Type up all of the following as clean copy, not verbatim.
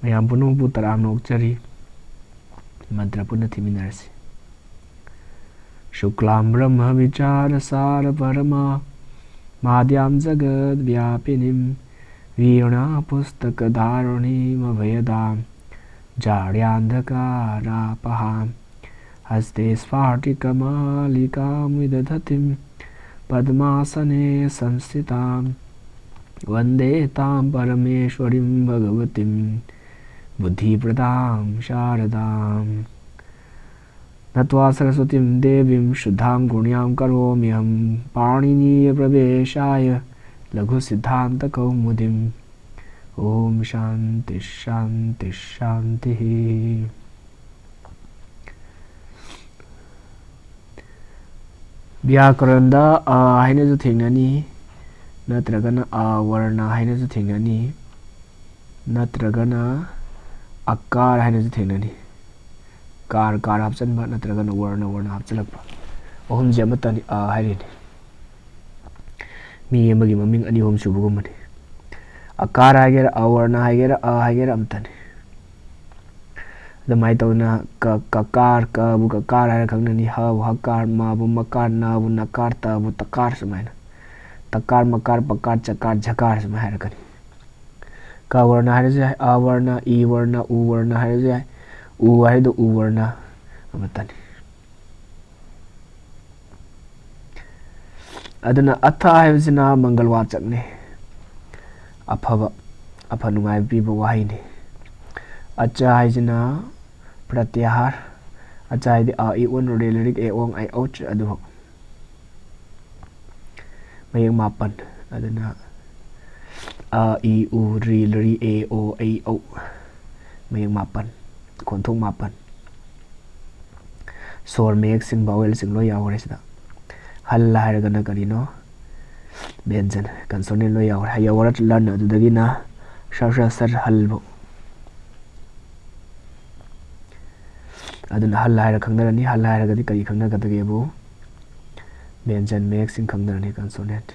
ꯃꯌꯥꯝ ꯄꯨꯝꯅꯃꯛꯄꯨ ꯇꯔꯥꯝꯅ ꯑꯣꯛꯆꯔꯤ ꯃꯟꯇ꯭ꯔ ꯄꯨꯟꯅ ꯊꯤꯃꯤꯟꯅꯔꯁꯤ ꯁꯨꯀ꯭ꯂꯥꯝ ꯕ꯭ꯔꯍ꯭ꯃ ꯚꯤꯆꯥꯔ ꯁꯥꯔ ꯄꯔꯃ माद्यां जगद व्यापिनीं वीणा पुस्तक धारणीं अभयदां जाड्यान्धकारापहां हस्ते स्फाटिकमालिकां विदधतीं पद्मासने संस्थितां वन्दे तां परमेश्वरीं भगवतीं बुद्धिप्रदां शारदाम् नत्वा सरस्वतीं देवीं शुद्धां गुण्यां करोम्यहं पाणिनीयप्रवेशाय लघुसिद्धान्तकौमुदीम् ॐ शान्ति शान्ति शान्तिः व्याकरणदा अ हाइनजु थेंगनानि नत्रगना अ वर्ण हाइनजु थेंगनानि नत्रगना अकार हाइनजु थेंगनानि कार कार हापचनबा नत्रगना वर्ण वर्ण हापचलकपा अहुमजे अमतनि अ हाइरेनि मी अमगी ममिंग अनि होम सुबुगुमनि अकार हाइगेरा अवर्ण हाइगेरा अ हाइगेरा अमतनि दमाइ तौना ककार कबु ककार हाइरा खंगननि ह हकार माबु मकार नबु नकार तबु तकार समाइना तकार मकार पकार चकार झकार सम हाइरकनि क वर्ण हाइरजे अ वर्ण इ वर्ण उ वर्ण हाइरजे उ हाइदो उ वर्ण अमतनि अदना अथ हाइबसिना मंगलवाचकने अफब अफ नुंगाइ पीबा वाहिने अचा हाइजना प्रत्याहार अचा हाइदि अ इ उन रे लिरिक ए ओंग आई औच अदु मयंग मापन अदना अ इ उ रि लरि ए ओ ऐ औ मयंग मापन खोंथों मापन सोर मेक सिंग बावेल सिंग लो यावरे सिदा हल हाइरगना करिनो व्यंजन कंसोनेंट लो यावरे यावरे लर्न अदुदगिना सर सर हलबो अदुना हल हाइर खंगनरनि हल हाइरगदि करि खंगनगदगेबो व्यंजन मेक सिंग खंगनरनि कंसोनेंट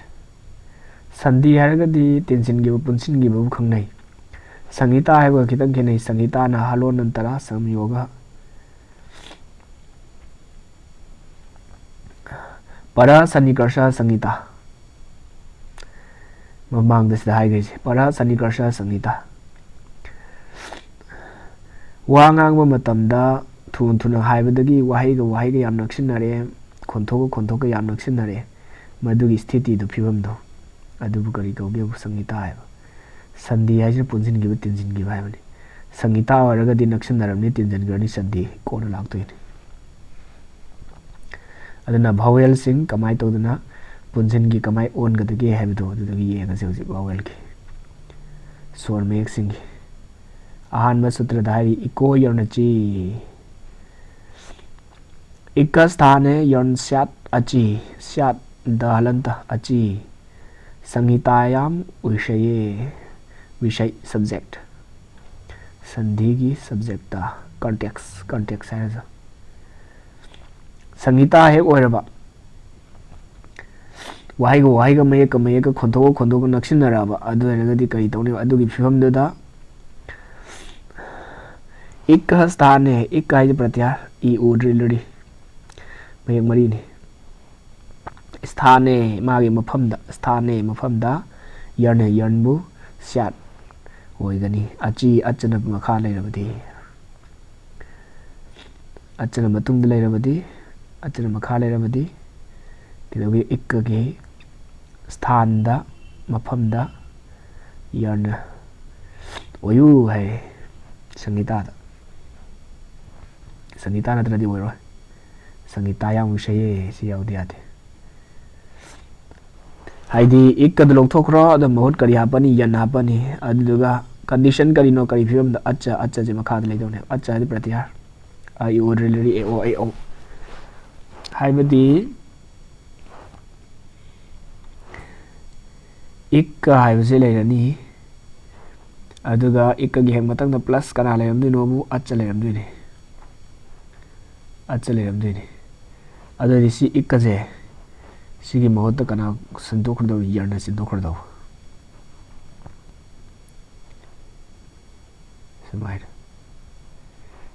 संधि हाइरगदि टेंसिनगिबो पुनसिनगिबो खंगनै संगीता हाइबो खितंग खेनै संगीता ना हलो नंतरा संयोग para sanikarsa संगीता ममांग दसदा हाइगैसे para sanikarsa संगीता वा ngang मतमदा थुन थुन हाइबदगी वाहिगा याम नक्सिनरे खोंथोक याम नक्सिनरे मदुगी स्थिति दु फिबमदो अदुबु करि कौगे संगीता हाइबा संधि हाइसे पुनसिनगिबो तिनसिनगिबो हाइबनि संगीता अरगदि नक्सिनरमनि तिनजनगरनि संधि कोन लागतोइनि अदना भावेल सिंह कमाई तौदना पुनसिनगी कमाई ओन गदगे हाइबदो अदुदगी येगसे हजि भावेल की स्वर मेक सिंह आहान सूत्र धारी इको यर्नची इक स्थाने यर्न स्यात अची स्यात दहलंत अची संहितायाम विषय सब्जेक्ट संधि की सब्जेक्ट कॉन्टेक्स्ट है संगीता हेक ओइरबा वाहिगा मयक खोंथोक नक्सिनराबा अदुरगदि करि तौनि अदुगी फिबमदुदा इक स्थाने इक हाइजे प्रत्याहार इ उ रि लरि मयक मरिनि स्थाने मागे मफमदा यर्नबु स्यात ओइगनि अची अचन मखा लैरबदि अचन मतुंग लैरबदि अचन मखा लैरबदि तिलगे इक्कगे स्थानदा मफमदा यर्न ओयु है संगीता नत्रदि ओइरो संगीता याम विषय सि याउदि यादे हाइदि इक्कद लोकथोखरो अद महूत करि हापनि यन हापनि अदुगा कंडीशन करिनो करि फिबम द अच्छा जे मखा लैदोने अच्छा हाइदि प्रत्याहार आई ओ रिलरी ए ओ ए ओ हाइबदि इक्क हाइबसे लैरनि अदुगा इक्कगी हेक मतंग प्लस कना लैरमदिनोबु अच्छा लैरमदिने अदुदि सि इक्कजे सिगी महत्व कना संतोखदो yearn सिंतोखदो sumaina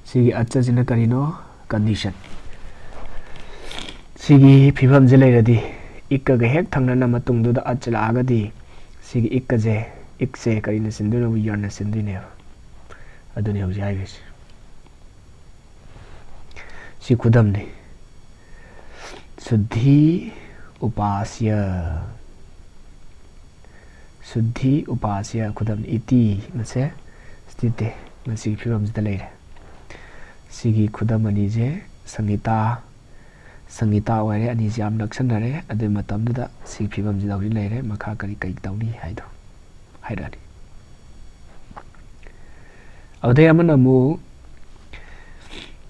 sigi achasina karino condition sigi phibam je leiradi ikka ga hek thangnana matungduda achla agadi sigi ikka je ikse karina sinduna bu yarna sindine aduni hauji haibis si khudam ne Suddhi upasya khudam iti mase stite masi phibam je leire sigi khudam ani je sangita ware ani jam naksanare adu matamda sigi phibam je dawri leire makha kari kai tawni haido hairani aude amana mu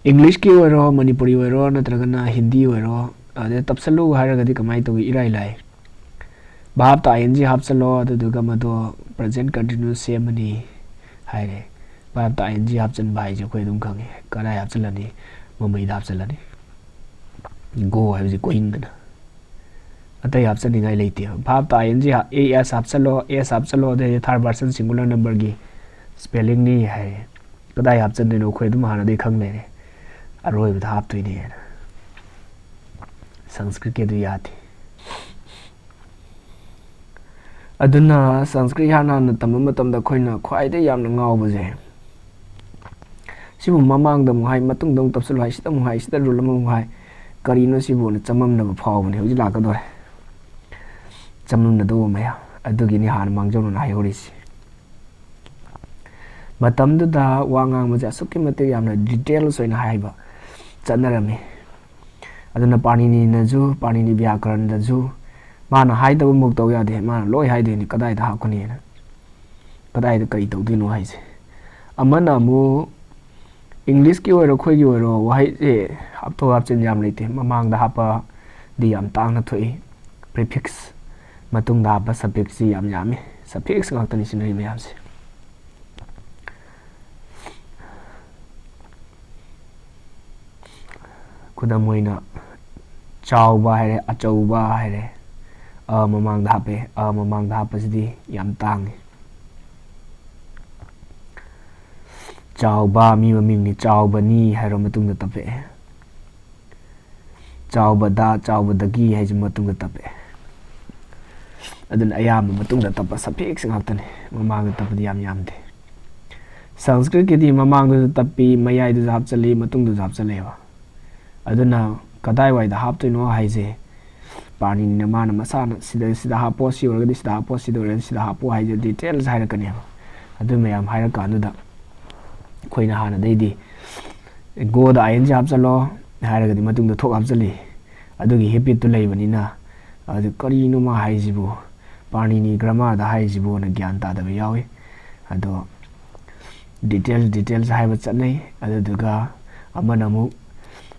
English ki wero Manipuri wero natragana Hindi wero ade tapsalu haragadi kamai to irai lai bab ta ing hapsalo adu duga mado present continuous same ani haire bab ta ing hapchan bai je khoi dum khange karai hapchalani mamai da hapchalani go habi going na atai hapchani ngai leite bab ta ing as hapchalo de third person singular number gi spelling ni hai kadai hapchan no khoi dum hana de khang le aroi bda hap tuini Sanskrit ke du yati aduna Sanskrit hana na tamam da khoina khwai de yamna ngau baje sibu mamang da mu hai matung dong tapsul hai sita mu hai sita rulam mu hai karino sibu na chamam na phau bane hoji la ka dore chamam na do maya adugi ni han mangjong na hai horis matam da wangang ma ja sukki mate yamna details oina haiba chanarami aduna panini na ju panini vyakaran da ju mana haida bu muk taw ya de mana loi haide ni kadai da hakuni na kadai da kai taw dinu haise amana mu English ki wero khoi gi wero wahai je hap to hap chen yam leite mamang da hapa di yam tang na thoi prefix matung da ba suffix yam yami suffix ngak tani sinri me yamse kudam hoina chawba haire achauba haire mamang da hape sidi yam tang chawba mi maming ni chawba ni hairo matung da tape chawba dagi haije matung da tape adun ayam matung da tapa suffix ngak mamang da tapadi yam de Sanskrit ki di mamang da tapi mayai da hap chali matung da hap chalewa aduna kadai wai da hap tuino haije pani ni mana masana sida hapo si or gadi sida hapo sida or sida hapo haije details haira kani adu mayam haira kanu da khoina hana dei di go da ing hap chalo haira gadi matung da thok hap chali adugi habit tu lei bani na adu kari no ma haije bu pani ni grammar da haije bu na gyan ta da yawi ado details haiba chanai adu duga amana mu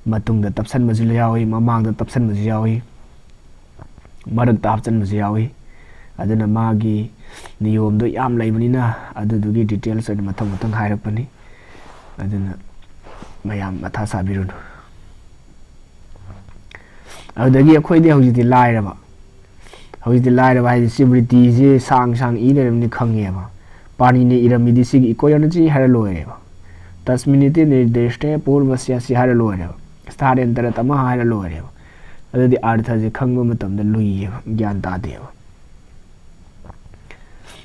matung da tapsan mazu yawi mamang da tapsan mazu yawi marak da hapchan mazu yawi aduna magi niyom do yam laibanina adudugi details ani matang hairapani aduna mayam matha sabirun adagi akhoi de hojiti lairaba hai sibriti je sang ine ni khange ba pani ni iramidi sig ikoyanachi hara loireba tasminiti nirdeshte purvasya si hara loireba stharentara tama hara loireba adadi artha je khangba matamda lui gyan ta deba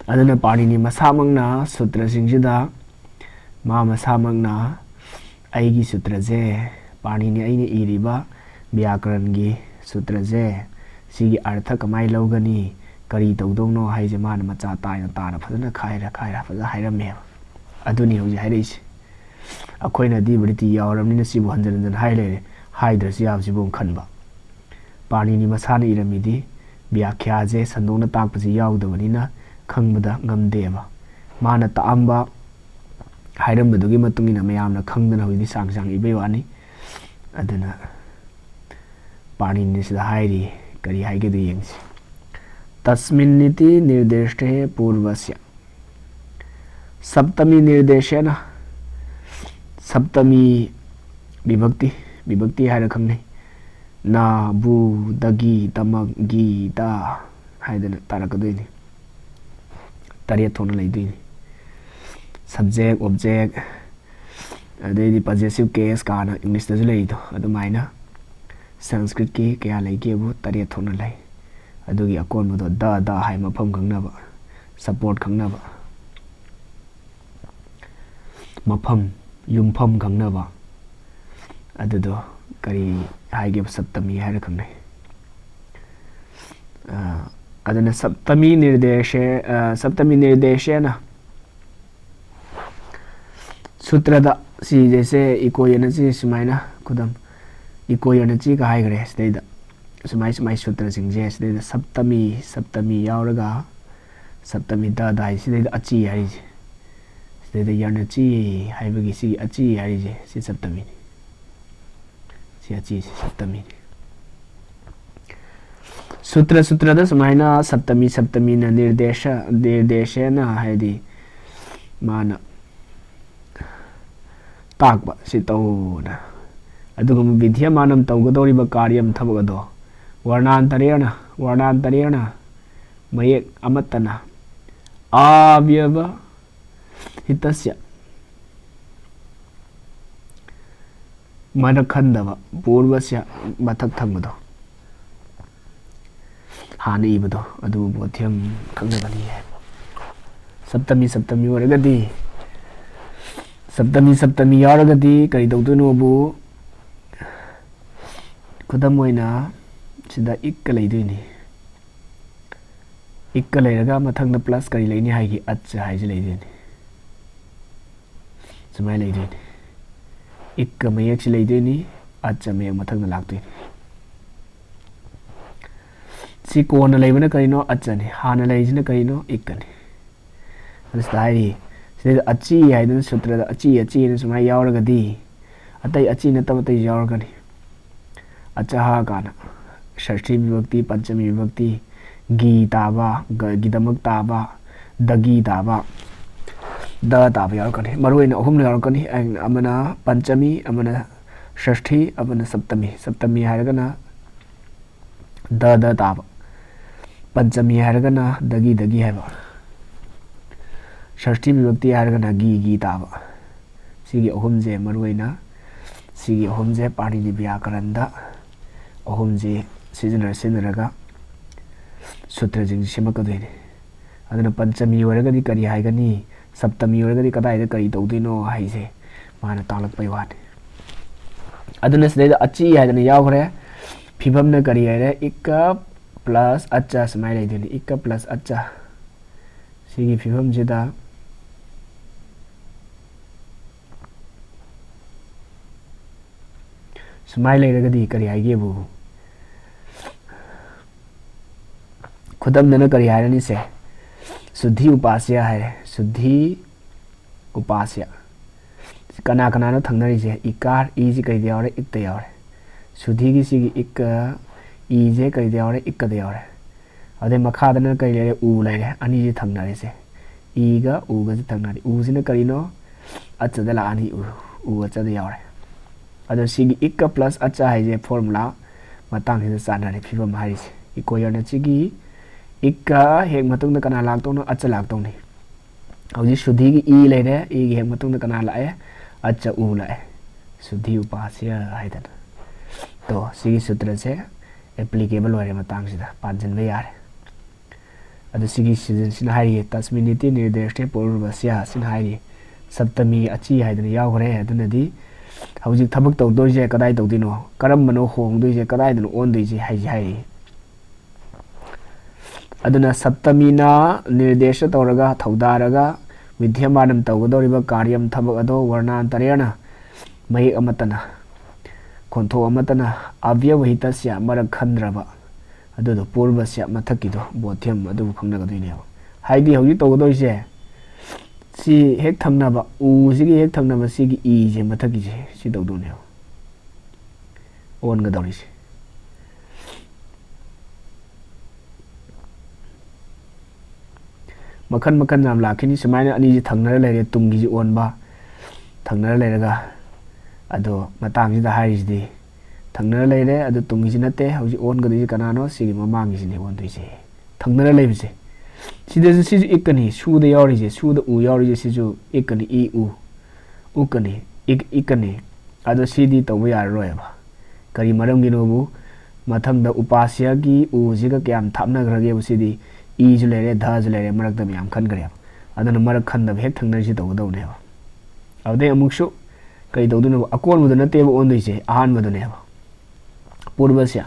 adana pani ni masamangna sutra singsida ma masamangna aigi sutra je pani ni aini iriba vyakaran gi sutra je sigi artha kamai logani kari tawdongno haije mana macha taina fadana khaira faza hairame aduni hoji hairisi akoina di briti yawramni sibu hanjan haile haidra siab sibu khanba pani ni masana iramidi vyakhya je sandona takpasi yawdabanina khangbada ngamdeba mana taamba hairambadugi matungina mayamna khangdana hoidi sang ibewani aduna pani ni sida hairi kari haige de yengsi tasminniti nirdeshte purvasya saptami nirdeshena saptami vibhakti haira khangne na bu dagi tamak gi da haidana tarakadoini tariya thona leidoini subject object adai possessive case kana English da lei do adumaina Sanskrit ki kaya lei ke bu tare thona lai adugi akon bu da hai mafam khangna ba support khangna ba mafam yumpham khangna ba adudo kari haige saptami hai khangnai adana saptami nirdeshe na sutra da si jaise eco energy sumaina kudam eco energy ka hai gare sida sumai sutra singje sida saptami yauraga saptami da dai sida achi hai sida energy hai bagi si achi hai je si saptami si achi saptami sutra da sumaina saptami na nirdesha na haidi mana takba si tawna adugum vidhyamanam tawgadoriba karyam thabagado varnantarena mayek amatana avyava hitasya manakhandava purvasya mathak thangado hana ibado adu bodhyam khangnabani saptami waragadi saptami yaragadi kari tawdoino bu khudam oina sida ikka leidoini ikka leiraga mathangda plus kari leini haigi acha haiji leidoini sumai leidoini ikka mayak si leidoini acha mayak mathangda lakdoini si kona leibana karino achani hana leijina karino ikkani adustari sida achi haidun sutra da achi na sumai yauragadi atai achi na tamatai yauragani achaha kana षष्ठी विभक्ति पंचमी विभक्ति गी ताबा गिदमक ताबा दगी ताबा the Taba यारकनी मरुइन अहुम यारकनी Amna Panchami Amna Shashthi Amna Saptami हारगना the ताबा पंचमी हारगना दगी हाबा षष्ठी विभक्ति हारगना गी ताबा सिगी अहुम जे मरुइना सिगी अहुम जे पाणिनि व्याकरणदा अहुम जे सिजनरगा सूत्र जिंग सेमकदोइने अदना पंचमी वरगदी करी हाइगनी सप्तमी वरगदी कदाइदा करी तौदिनो हाइसे माना तालकपै वाने अदना सिदैदा अची हाइदना यावरे फिबमना करी हाइरे इक्का प्लस अच्छा समाइ लैदिने इक्का प्लस अच्छा सिगी फिबम जिदा समाइ लैरगदी करी हाइगेबु खुदम करी हारनी से शुद्धि उपास्य है शुद्धि उपास्य कना थंगनरी से इकार ई से कई यावरे इक यावरे शुद्धि की सिगी इक ई जे कई यावरे इक यावरे अदे मखादना कई ले उ ले अनि जे थंगनरी से ई गा उ गा से थंगनरी उ से करीनो अच्छा ला अनि उ अच्छा दे यावरे अदे सिगी इक प्लस अच्छा है जे फॉर्मूला मतंग से सानरे फिबम हारिसे इक्वल चिगी इक्का हेक मतुंग कना लाक्तोनो अच्छा लाक्तोनी हौजी शुद्धि की ई लेरे ई हेक मतुंग कना लाए अच्छा उ लाए शुद्धि उपास्य हाइदन तो सिगी सूत्र से एप्लीकेबल होरे मतंग सिदा पांजन में यारे अदु सिगी सीजन सिन हारि तस्मिनिति निर्देशे पूर्वस्य सिन हारि सप्तमी अची हाइदन यावरे अदुनदी हौजी थबक तौदोजे कदाइ तौदिनो करमबनो होंगदोजे कदाइदन ओनदोजे हाइ अदुना सप्तमीना निर्देश तौरगा थौदारगा विद्यमानम तौगदोरिबा कार्यम थबक अदो वर्णांतरेण मयेक अमतना खोंथो अमतना अव्यवहितस्य मरक खंद्रबा अदुदो पूर्वस्य मथकिदो बोध्यम अदु खंगनगदोइने हाइदि हौजि तौगदोइसे सी हेक थंगनबा उ सिगी हेक थंगनबा सिगी ई जे मथकिजे सि तौदोने ओनगदोरिसे मखन नाम लाखिनी सुमाइना अनि जी थंगनर लेरे तुंगी जी ओनबा थंगनर लेरगा अदो मतंग जी हाइजदी थंगनर लेरे अदो तुंगी जी नते हौजी ओनगदी कनानो सिगी ममांगी जी ने ओनदोइसे थंगनर लेबिसे Sidasu sisu ikani suda yaurije suda u yaurije sisu ikani I u ukani ikani ado sidi tawba yarroyaba kari maramginobu mathangda upasya ki u jiga kyam thapna grage busidi I ju lere dha ju lere marakda myam khangreba adana marak khanda hek thangna ji tawdawneba awde amuksu kai tawduna akon mudu nateba ondoise ahan maduneba purvasya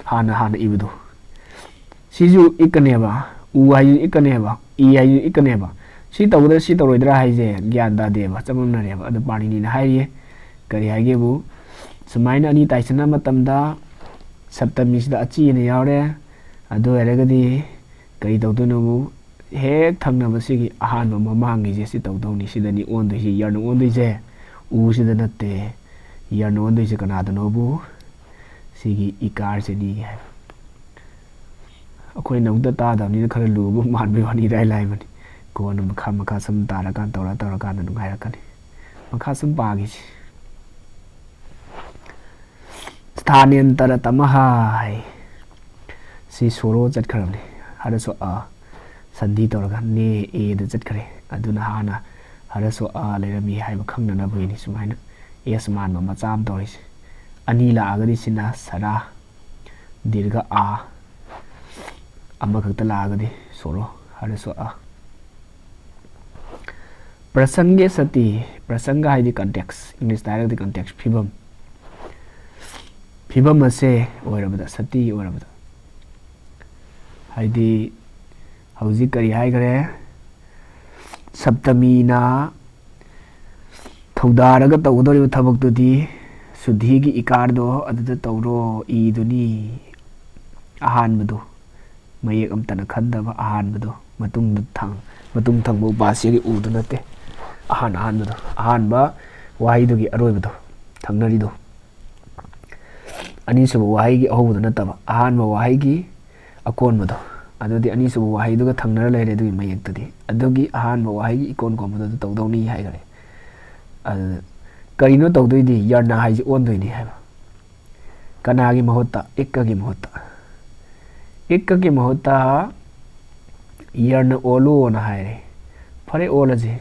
hana ibdu sisu ikaneba u hayu ikaneba I hayu ikaneba si tawda si tawroidra haije gyan da deba chamamnareba adu parini na haiye kari haigebu sumaina ani taisana matamda saptami sida achi ne yaure adu eragadi kari tawdunobu hek thangnaba sigi ahanba mamangi je si tawdawni sidani ondoise yarna ondoise u sida natte yarna ondoise kanadanobu sigi ikar se ni hai akoi namda ta damni khara lubu manbe wani rai lai mani ko na makha sam tara kan tawra kan nu ngai rakani makha sam pagi sthaniyantara tamahai si soro chat kharabni haraso a sandhi tawra ne e da chat khare aduna hana haraso a lerami haiba khangna na buini sumaina esman ma macham tawris anila agadi sina sara dirga a amakakta lagadi soro haraso a prasange sati prasanga haidi context English direct context phibam ase oirabada sati oirabada haidi hauji kari haigare saptami na thawdaraga tawdori thabak dudi sudhi gi ikar do adada tawro I duni ahan madu mayek amtana khandaba ahan madu matung thang upasya gi udu nate ahan madu ahan ba wahi dugi aroi madu thangnari do ani suba wahi gi ahobu nataba ahan ba wahi gi akon madu adudi ani suba wahi duga thangnara leire dugi mayek tadi adugi ahan ba wahi gi ikon ko madu tawdawni haigare karino tawdoidi yarna haiji ondoini haiba kanagi mahutta ikkagi mahutta yarna olu na haire phare olaje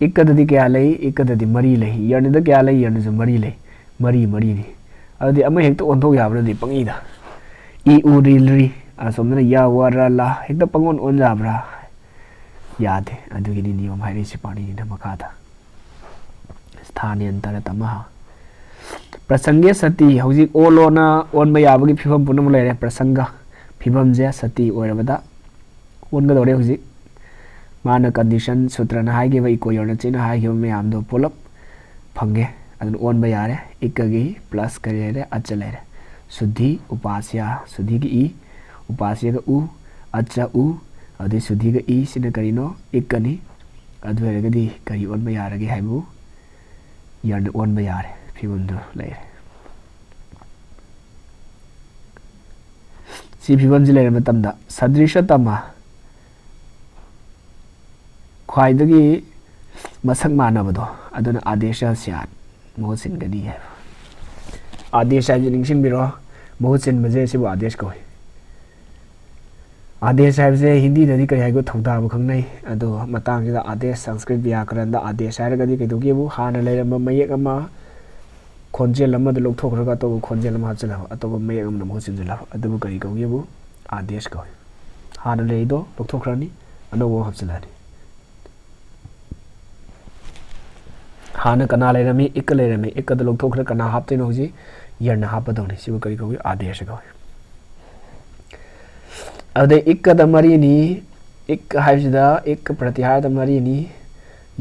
ikkadadi kya lei ikkadadi mari lei yarna da kya lei yarna ju mari lei mari ni adudi ama hekta onthok yabradi pangida I u ri asomna ya wara la hekta pangon on jabra yade adugi ni niyom haire si pani na makada sthaniyantara tamaha prasange sati hauji olona onba yabagi phibam punam lere prasanga phibam je sati oirabada onga dore hauji mana condition sutra na haige ba iko yorna china haige me amdo pull up phange adun onba yare ikagi plus karere achalere suddhi upasya suddhi gi I upasya ga u acha u adi suddhi ga I sina karino ikani adu eragadi kari onba yarage haibu yarna onba yare phibamdu leire si phibam ji leire matamda sadrisha tama khwaidagi masak manabado aduna adesha syat mohsin gani hai adesha ji ningshin biro mohsin maje sibu adesh koi adesh hai je hindi dadi kai haigo thawda bu khangnai ado matang jida adesh sanskrit vyakaran da adesh hai gadi kai dogi bu hana leire mayek ama khonjel ama de lokthokraga to khonjel ama hachela atoba mayek ama mohsin jela adu kai koi bu adesh koi hana leido lokthokrani anobo hachela hana kana leirami ikka leirami ikka da lokthokra kana hapte no ji yarna hapadawni sibu kari koi adesh koi ade ikka da mari ni ik haibsida ik pratihar da mari ni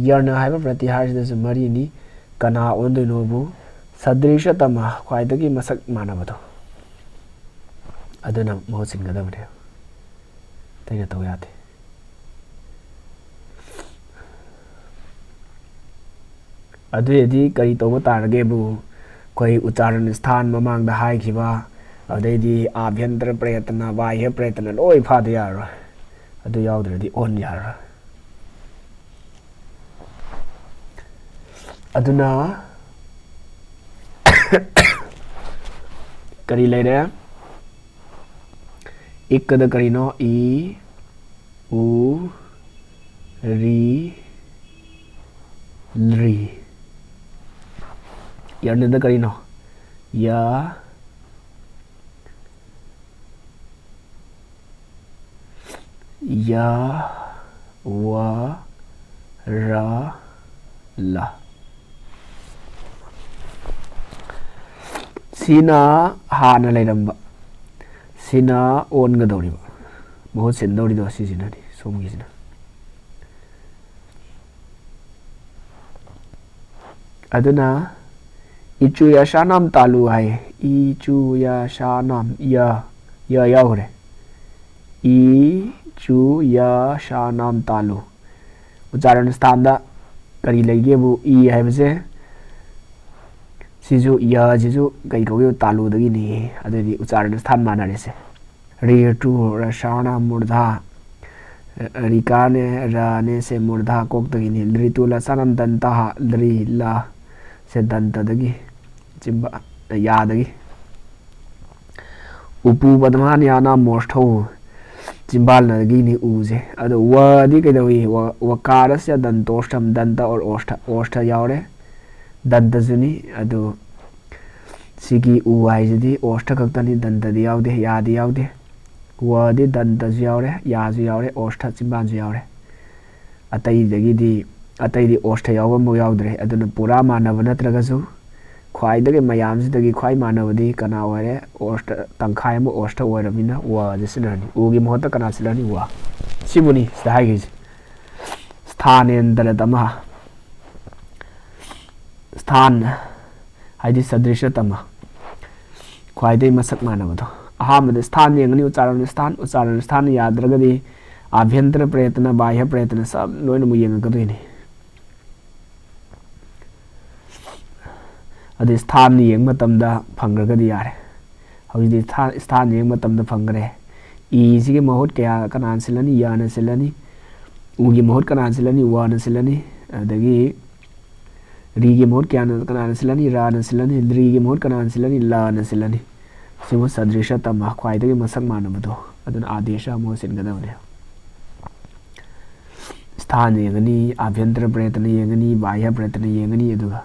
yarna haiba pratihar sida su mari ni kana ondoi nobu sadrisha tama khwaidagi masak manabado aduna mohsin gadamne taina tawyate aduyedi kari tawba tarage bu koi ucharan sthan mamang da hai khiba adedi abhyantara prayatna bahya prayatna loi phade yaro adu yaudredi on yaro aduna kari leire ikkada karino I ꯎ ꯔꯤ ꯂ꯭ꯔꯤ ꯌꯔꯅꯦꯗ ꯀꯔꯤꯅꯣ ꯌ ꯌ ꯋ ꯔ ल ꯁꯤꯅ ꯍꯥꯟꯅ ꯂꯩꯔꯝꯕ ꯁꯤꯅ ꯑꯣꯟꯒꯗꯧꯔꯤꯕ ꯃꯍꯨꯠ ꯁꯤꯟꯗꯧꯔꯤꯗꯣ ꯁꯤꯁꯤꯅꯅꯤ ꯁꯣꯝꯒꯤꯁꯤꯅ ꯑꯗꯨꯅ 이ጩ 야샤남 तालु है 이ጩ 야샤남 야 यावरे 이ጩ याशानाम तालु उच्चारण स्थान दा करी लेगेबु ई हाइबसे सिजु या जिजु कई कौगे तालु दगी नि अदि उच्चारण स्थान मानरेसे रे टू रशाना मूर्धा रिकाने राने से मूर्धा कोक दगी नि ऋतु लसनम दंता लरी ला से दंत दगी चिंबा यादगी उपु बदमान याना मोष्ठौ चिंबाल नदगी नि उजे अदो वदि कदवी वकारस्य दंतोष्ठम दंत और ओष्ठ यावरे दंत जुनी अदो सिगी उ हाइजदी ओष्ठ खक्तनी दंत दि यावदे यादि यावदे वदि दंत जु यावरे याजु यावरे ओष्ठ चिंबाल जु यावरे अतैदी ओष्ठ यावबा मु यावदरे अदुना पुरा मानब नत्रगसु ख्वाइदगे मयामसिदगी ख्वाइ मानबदी कना ओरे ओष्ठ तंखाय म ओष्ठ ओरमिना व जसिननी उगी महत कना सिलनी व सिबुनी सहायगी स्थानेंद्र तमा स्थान हाइदि सदृश तमा ख्वाइदे मसक मानबदो अहामद स्थान येंगनी उच्चारण स्थान याद्रगदी आभ्यंतर प्रयत्न बाह्य प्रयत्न सब लोइन मु येंगकदोइनी अदि स्थान येंग मतमदा फंगरगदी यारे हौजि स्थान येंग मतमदा फंगरे ई सिगे महूट कया कनान सिलनी यान सिलनी उगी महूट कनान सिलनी वान सिलनी अदगी री गे महूट कया कनान सिलनी रान सिलनी री गे महूट कनान सिलनी लान सिलनी सिमु सदृश तमा ख्वाइदगी मसक मानबदो अदुन आदेश मो सिनगदबने स्थान येंगनी आभ्यंतर प्रयत्न येंगनी बाह्य प्रयत्न येंगनी अदुगा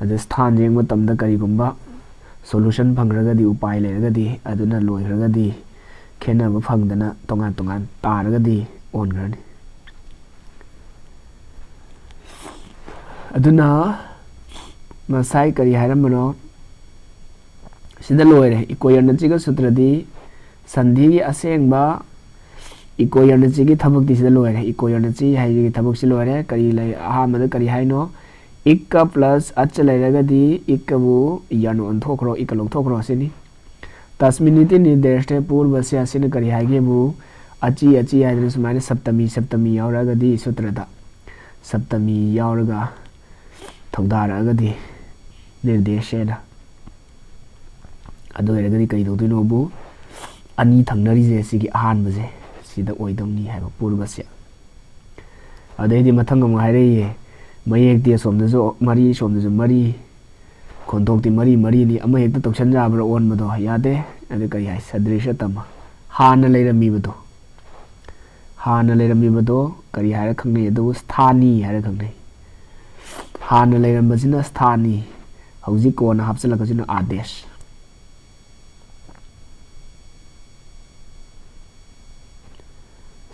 अद स्थान येंग मतमदा करिगुंबा सोल्यूशन फंगरगदी उपाय लेरगदी अदुना लोइरगदी खेनब फंगदना तोंगान तोंगान तारगदी ओनग्रनी अदुना मसाई करी हायरमनो सिदा लोइरे इकोयर्नचिग सूत्रदी संधि असेंगबा इकोयर्नचि की थबक दिसदा लोइरे इकोयर्नचि हाइगी थबक सि लोइरे करी लೈ अहामद करी हाइनो इक प्लस अच लेरगदी इकबु यन ओंथोखरो इक लोंथोखरो सिनी तस्मिनिति निर्देशते पूर्वस्य सिन करी हाइगेबु अची हाइदन सुमाइने सप्तमी यावरगदी सूत्रदा सप्तमी यावरगा थौदारगदी निर्देशेना अदो हेरगदी कई दोदिनोबु अनि थंगनरिजे सिगी अहानबजे सिदा ओइदौनी हाइबा पूर्वस्य अदैदि मथंग म हाइरेये मयेक्ति सोमदसु मरी सोमदसु मरी खोंथोक्ति मरी नि अमा हेक्ता तौसन जाबरा ओनबदो यादे अदु कई हाइ सदृश तमा हान लेरमीबदो करी हाइरा खंगनै अदु स्थानी हाइरा खंगनै हान लेरमबसिना स्थानी हौजि कोना हापसलकसिना आदेश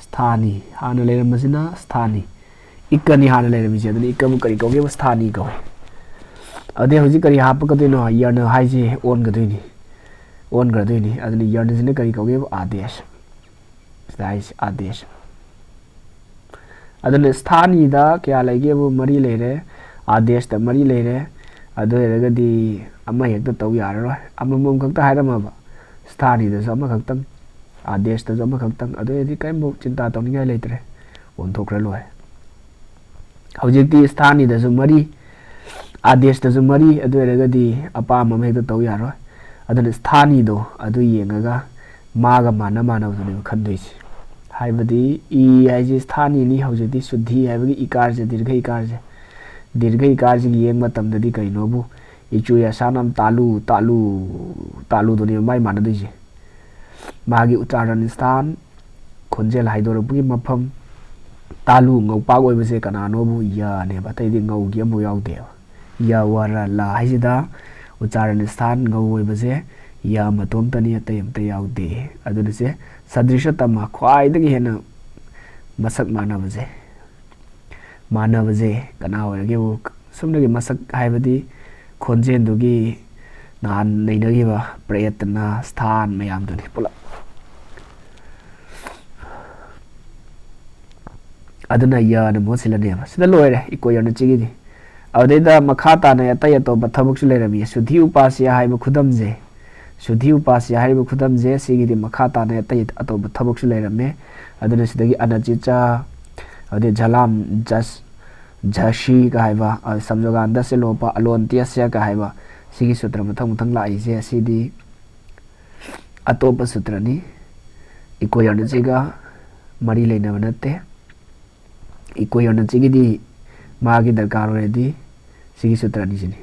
स्थानी हान लेरमबसिना स्थानी इकनी हान लेरमिसे अदुनी इकबु करी कौगे स्थानी कौ अदे हौजि करी हापकदिनो यर्न हाइजे ओनग्रदोइनी अदुनी यर्नसिना करी कौगे आदेश स्टाइस आदेश अदुने स्थानीदा क्या लेगेबु मरी लेरे आदेश ता मरी लेरे अदो हेरगदी अमा हेक्ता तौ याररोय अममम खक्ता हाइरमबा स्थानीदसु अमा खक्तंग आदेशदसु अमा खक्तंग अदो यदि काइमबु चिंता तौनिङाइ लेतरे ओनथोक्रा लोय हौजिक्ति स्थानीदसु मरी आदेशदसु मरी अदो हेरगदी अपाम अमा हेक्ता तौ याररोय अदुने स्थानीदो अदु येंगगा मागा मानबदुने खंदोइसे हाइबदी ई हाइजे स्थानी नि हौजिक्ति शुद्धि हाइबगी इकारजे दीर्घ इकारजे येंग मतमददी करिनोबु इचु याशानाम तालु दोने माइ मानदोइसे मागी उच्चारण स्थान khonjel haidorapgi mafam talu ngaupak oibase kananobu ya ne bataidi ngaugi amu yaudeba ya wara la haisida ucharan sthan ngau oibase ya matomtani atay amta yaude aduna se sadrisha tama khwaidagi hena masak manabase kana hoirage bu sumnagi masak haibadi khonjendugi nan neinagiba prayatna sthan mayamduni pula aduna ya na mosilane sida loire ikoyana chigidi awdeida makhata na atay to bathabuksu lerami sudhi upasya haiba khudamje sudhi upasya haiba khudamje sigidi makhata na atay to bathabuksu lerame aduna sidagi anachicha awde jalam jas jashi ka haiba samjoganda se lopa alontiasya ka haiba sigi sutra muthang laise asidi atopa sutrani ikoyana chiga mari leinaba natte ikoyana chigidi magi darkar hoyedi sigi sutrani jini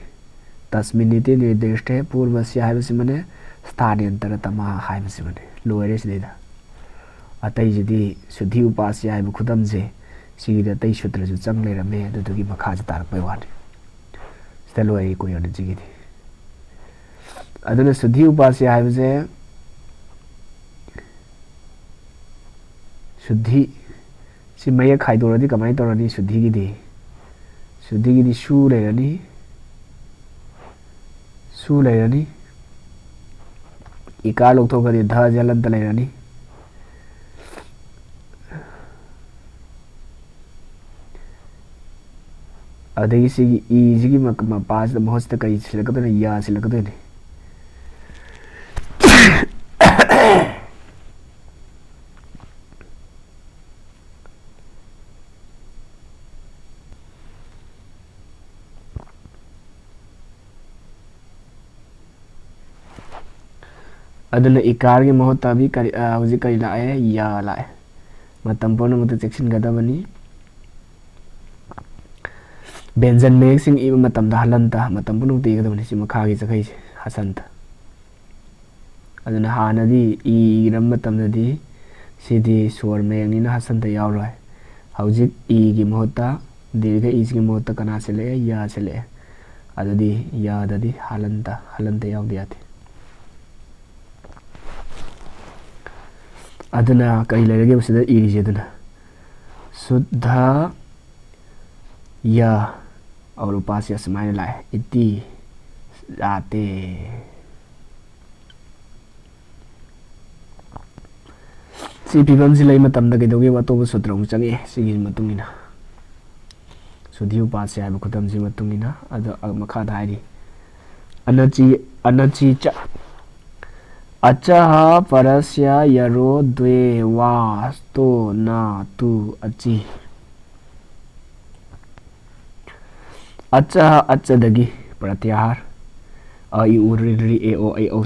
tasminiti nirdeshte purvasya haibasi mane sthanantara tama haibasi mane loire sideda atai jidi sudhi upasya haibu khudamje sigi da tai sutra ju chang lerame adugi makha ja tarak pai wani sida loire ikoyana chigidi aduna sudhi upasya haibase sudhi si maya khaidoradi kamai torani sudhigidi su lerani ika lokthokadi dha jalanta lerani adagi sigi i sigi mapasda mohsta kai silakadana ya silakadani aduna ikar ge mohta bi kari huji kari lae ya lae matam pona mutu section gadabani benjan meg sing iba matam da halanta matam ponu ti gadabani si makha gi sakai hasanta aduna hanadi i ram matam nadi sidi swar meg ni na hasanta yauroi huji i gi mohta dirga i gi mohta kana sele ya sele adadi ya dadi halanta yaudi ate aduna kai lerage usida iri jeduna suddha ya aur upasya samay lae iti ate si pibam silai matam da gedoge wato sutra change sigi matungina sudhi upasya ba khutam si matungina ada makha dhairi anachi cha acha parasya yaro dwe wa sto na tu achi acha dagi pratyahar a i u ri ri e o ai o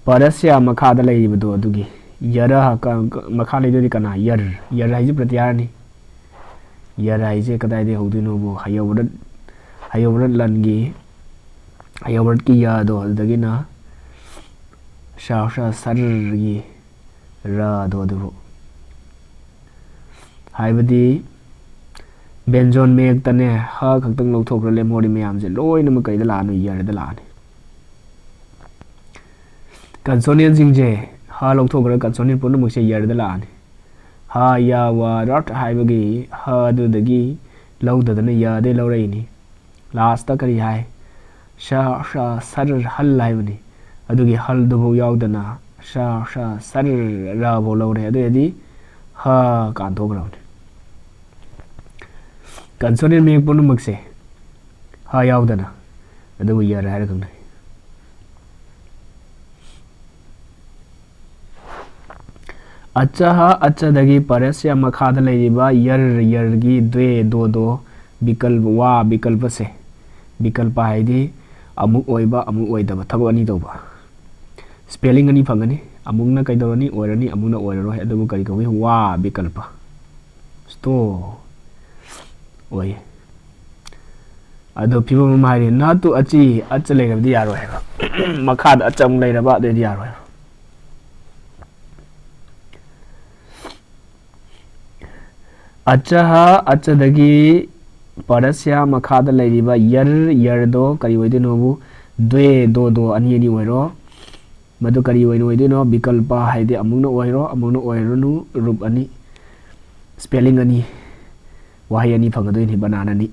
parasya makha da lai bdo adugi yara ka makha lai do kana yar hai ji pratyahar ni yar hai je kadai de hodino bo hayawrat langi hayawrat ki ya do dagi na sha sargi ra do do haibadi benjon meg tane ha khakhtang lokthokra le mori mayam je loina ma kai da la no yar da la ni consonant jing je ha lokthokra consonant pon mu se yar da la ni ha ya wa rat haibagi ha du dagi law da na ya de law rai ni last ta kari hai sha sar hal lai ni adugi hal do yaudana sha sar ra bo law re adi ha kan to gra consonant meg pon mu se ha yaudana adugi yar ha ra kan acha dagi parasya makha da lai ba yar gi dwe do vikalp wa vikalpa se vikalpa haidi amuk oiba amuk oidaba thab ani doba spelling ani phangani amungna kaidorani oirani amungna oiraro adabu kari kawi wa vikalpa sto oi ado pibo mari na tu achi acha le rabdi yaro heba makha da acham le raba de yaro अचहा अचदगी परस्या मखादा लेरिबा यर दो करी ओइदिनोबु द्वे दो दो अनि अनि ओइरो मधु करी ओइदिनो विकल्प हाइदे अमुंगनो ओइरो अमुंगनो ओइरोनु रूप अनि स्पेलिंग अनि वाही अनि फंगदोइनि बनाना नि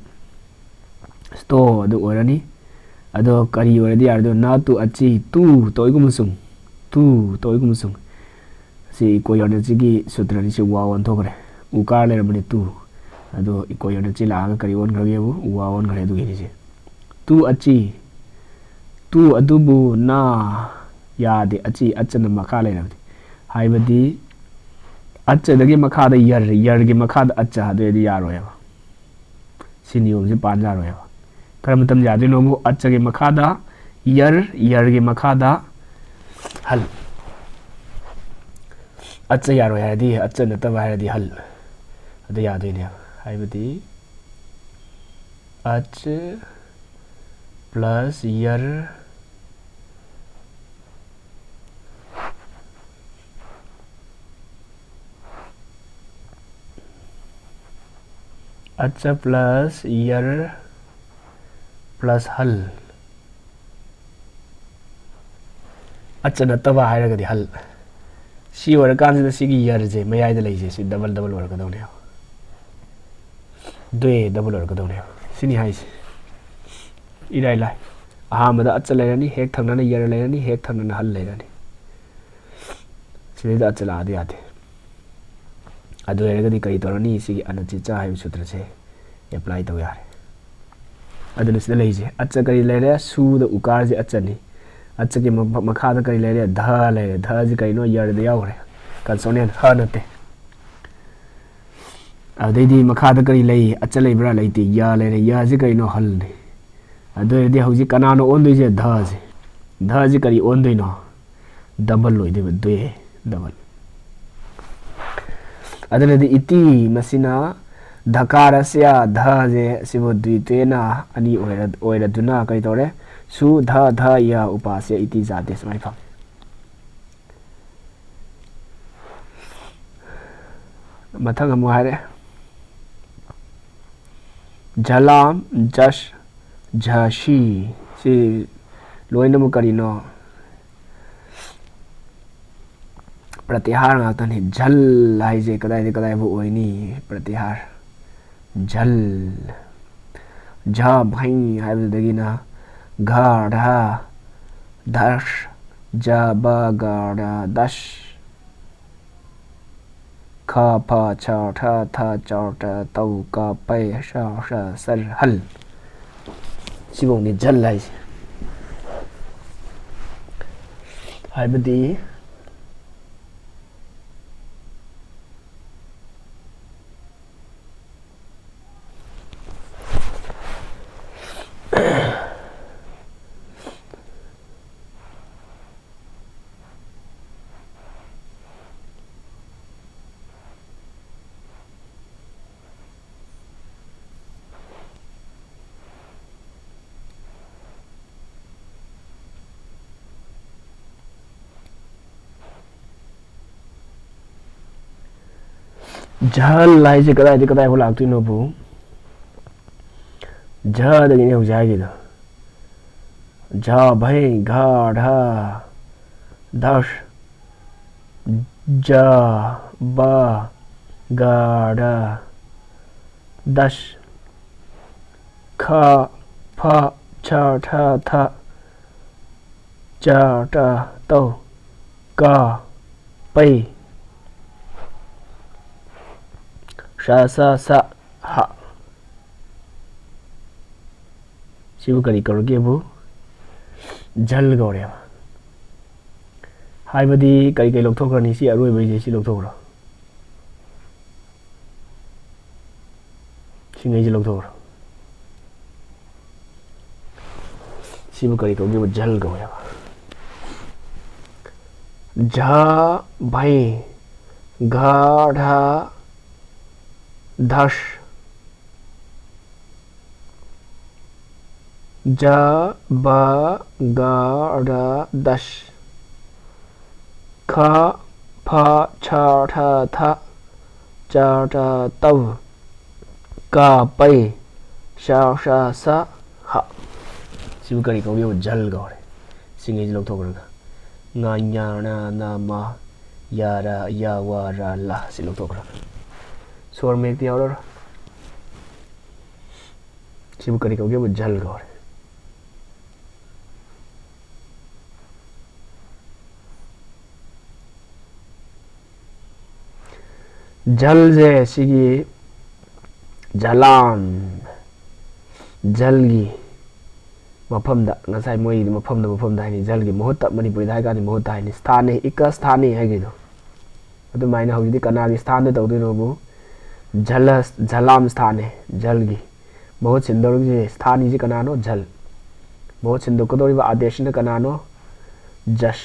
स्टो अदु ओइरनि अदो करी ओइरदि यारदो ना तु अची तु तोइगुमसुंग तु तोइगुमसुंग सी कोयोनचिगी सूत्रनि से वा ओन्थोगरे उकार लेरबनि तु अदो कोयोनचि लागा करी ओन खगेबु वा ओन खरे दुगिनि से तु अची तु अदुबु ना यादे अची अचन मखा लेरबदि हाइबदि अचदगी मखादा यर गी मखादा अचा अदुयदि यारोयबा सिनियोम से पांजारोयबा करम तम यादिनोबु अचगे मखादा यर गी मखादा हल अच्छा यारोय हायदि अच्छा नतबा हायदि हल अदु यादोइने हाइबदि अच प्लस यर अच्छा प्लस यर प्लस हल अच्छा नतबा हायरगदि हल सी ओरकांसिदा सिगी यर जे मयाइदा लैजे सी डबल डबल ओरकदौने द्वे डबल ओरकदौने सिनी हाइसे इराय लाय अहामदा अच्छा लेरनी हेक थंगना यर लेरनी हेक थंगना हल लेरनी सिदा अच्छा लादे यादे अदु लेरगदि कई तोरनी सिगी अनचिचा हाइब सूत्र से अप्लाई तो यारे अदु सिदा लैजे अच्छा कई लेरे सुदा उकार जे अच्छनी अच्छा के मखादा कई लेरे ध लेरे ध जे कइनो यर दे यावरे कंसोनेंट ह नते अदैदि मखादा कई लै अच्छा लेब्रा लैते या लेरे या जे कइनो हल ने अदुयदि हौजि कनानो ओन्दुइ जे ध जे करी ओन्दुइनो डबल लोइदे द्वे डबल अदनदि इति मसिना धकारस्या ध जे सिबो द्वितेना अनि ओइरदुना कई तोरे सु ध ध या उपास्य इति जाते समाय फंग मथंग अमु हारे झलाम जश झशी से लोइनमु करिनो प्रतिहार ngaktani झल हाइजे कदाइ बु ओइनी प्रतिहार झल झ भई हाइबदगिना घाढा दश ज ब गाढा दश ख फ छ ठ थ च ट तौ क पै श श सर हल सिबोंनि झल हाइजे हाइबदि झल हाइजे कदाइ हो लाग्तुइनो बु झ दगिने हो जागिदो झ भई घाढा दश ज ब गाढा दश ख फ छ ठ थ च ट तौ क पै श स स ह सिबु करी करोगे बु झल गौरे हाइबदि कई कई लौथोखरनि सि अरोइबै जे सि लौथोखरो सिंगै जे लौथोखरो सिबु करी करोगे बु झल गौरे झ भई गाढा दश ज ब गाढा दश ख फ छ ठ थ च ट तौ का पै शा शा सा हा सिबु करी कौगे जल गौरे सिंगे जी लौथोखरगा nga nya na na ma ya ra ya wa ra la si lौथोखरगा स्वर में एक यावर सिबु करी कौगे जल गौरे जल जे सिगी Jalan जलगी मफमदा ngasai moi mafamda ni jalgi mohutta manipuri da ga ni mohutta ni sthane ika sthane ha gi do adu maina hawidi kana gi sthane tawdu no bu jalas jalam sthane jalgi mohut sindor gi sthani ji kana no jal mohut sindu ko dori ba adesh na kana no jash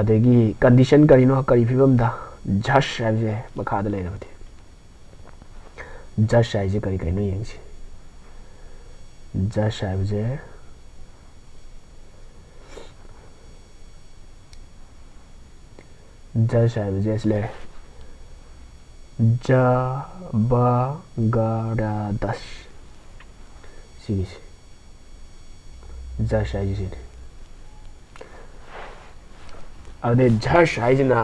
adegi condition kari no kari phibam da jash ha je makha da le rabati jash ha je kari kai no yeng chi jash है जे jash है जे इसलिए ज ब ग र दश सीधी jash है जी अब दे jash है जना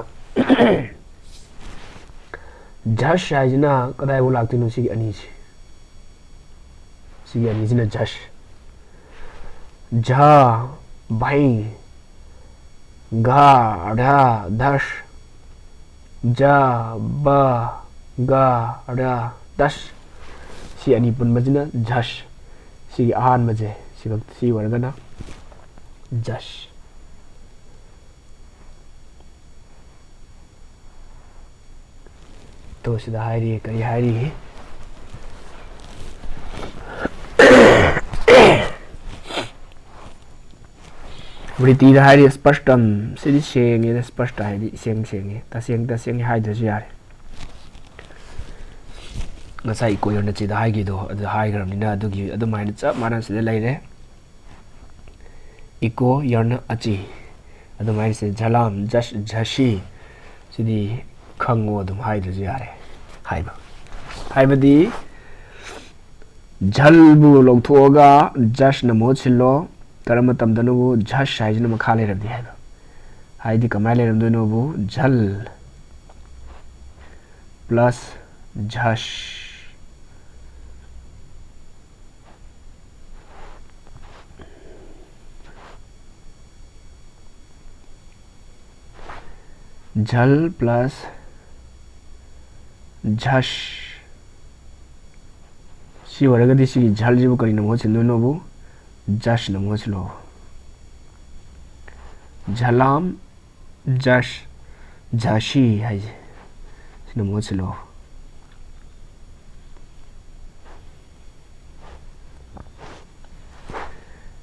jash है जना कदाई वो लागती नो सीधी अनी ची सिगी अनी जिना जश झा भाई गा रा दश जा बा गा रा दश सी अनी पुन मजिना जश सिगी आहान मजे सी वर्गना जश तो सिदा हायरी कई हायरी वृत्ति हायरी स्पष्टम सिदी सेंगे स्पष्ट हायरी सेंगे तसेंग हायदसु यारे ngasai ko yon chi da hai gi do adu hai gram ni na adu gi adu mai cha mana se lai re iko yon achi adu mai se jalam jash jashi sidi khango dum hai du yare hai ba di jal bu long thoga jash na mo chilo karam tam da no bu jash hai na ma kha le rabdi hai di kamai le ram do no bu jal plus jash जल plus झश सी वरगदी सी झल जिबु करी नमो छिन्दु नबु जश नमो छिलो झलाम जश झशी है नमो छिलो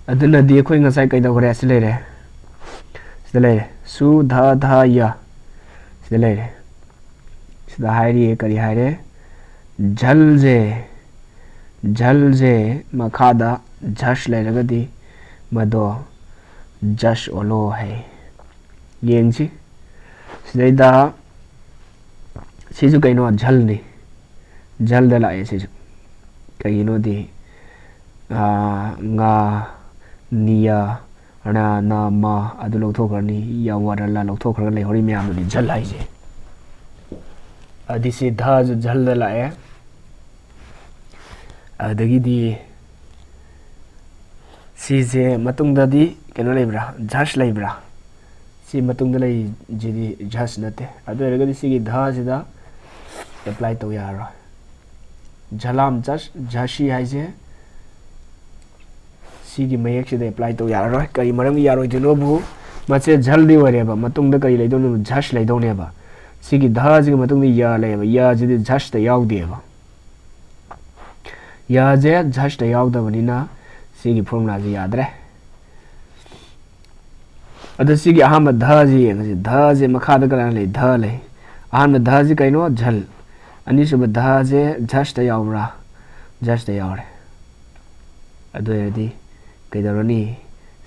अदुना दि खोइ ngasai kai da gore asile re su dha dha ya ले सिदा हायरी करी हायरे झल जे मखादा झश ले रगदी मदो जश ओलो है येंगची सिदा सिजु कइनो झल नि झल दला ए सिजु कइनो दि nga niya ana na ma adu lौथोखरनी या वरला लौथोखर ले होरी म्याम नि झल हाय जे अदि से धा झल लाए अदगी दी सी जे मतुंग ददी केनो लेब्रा झश लेब्रा सी मतुंग दलै जिदी झश नते अदो रगदी सी गी धा सिदा अप्लाई तो यार झलाम झश झशी हाय जे सिगी मयक से अप्लाई तो यार कई मरम यारो दिनो बु मचे जल्दी वरेबा मतुंग द कई लेदोन झश लेदोनेबा सिगी धा जिग मतुंग या लेबा या जिदि झश त याव देबा या जे झश त याव दबनिना सिगी फॉर्मूला जी यादरे अद सिगी अहम धा जी यंगसी धा जे मखा द करा ले धा ले अहम धा जी कइनो झल अनिसुब धा जे झश त यावरा झश त यावरे अदोयदी कइदरनी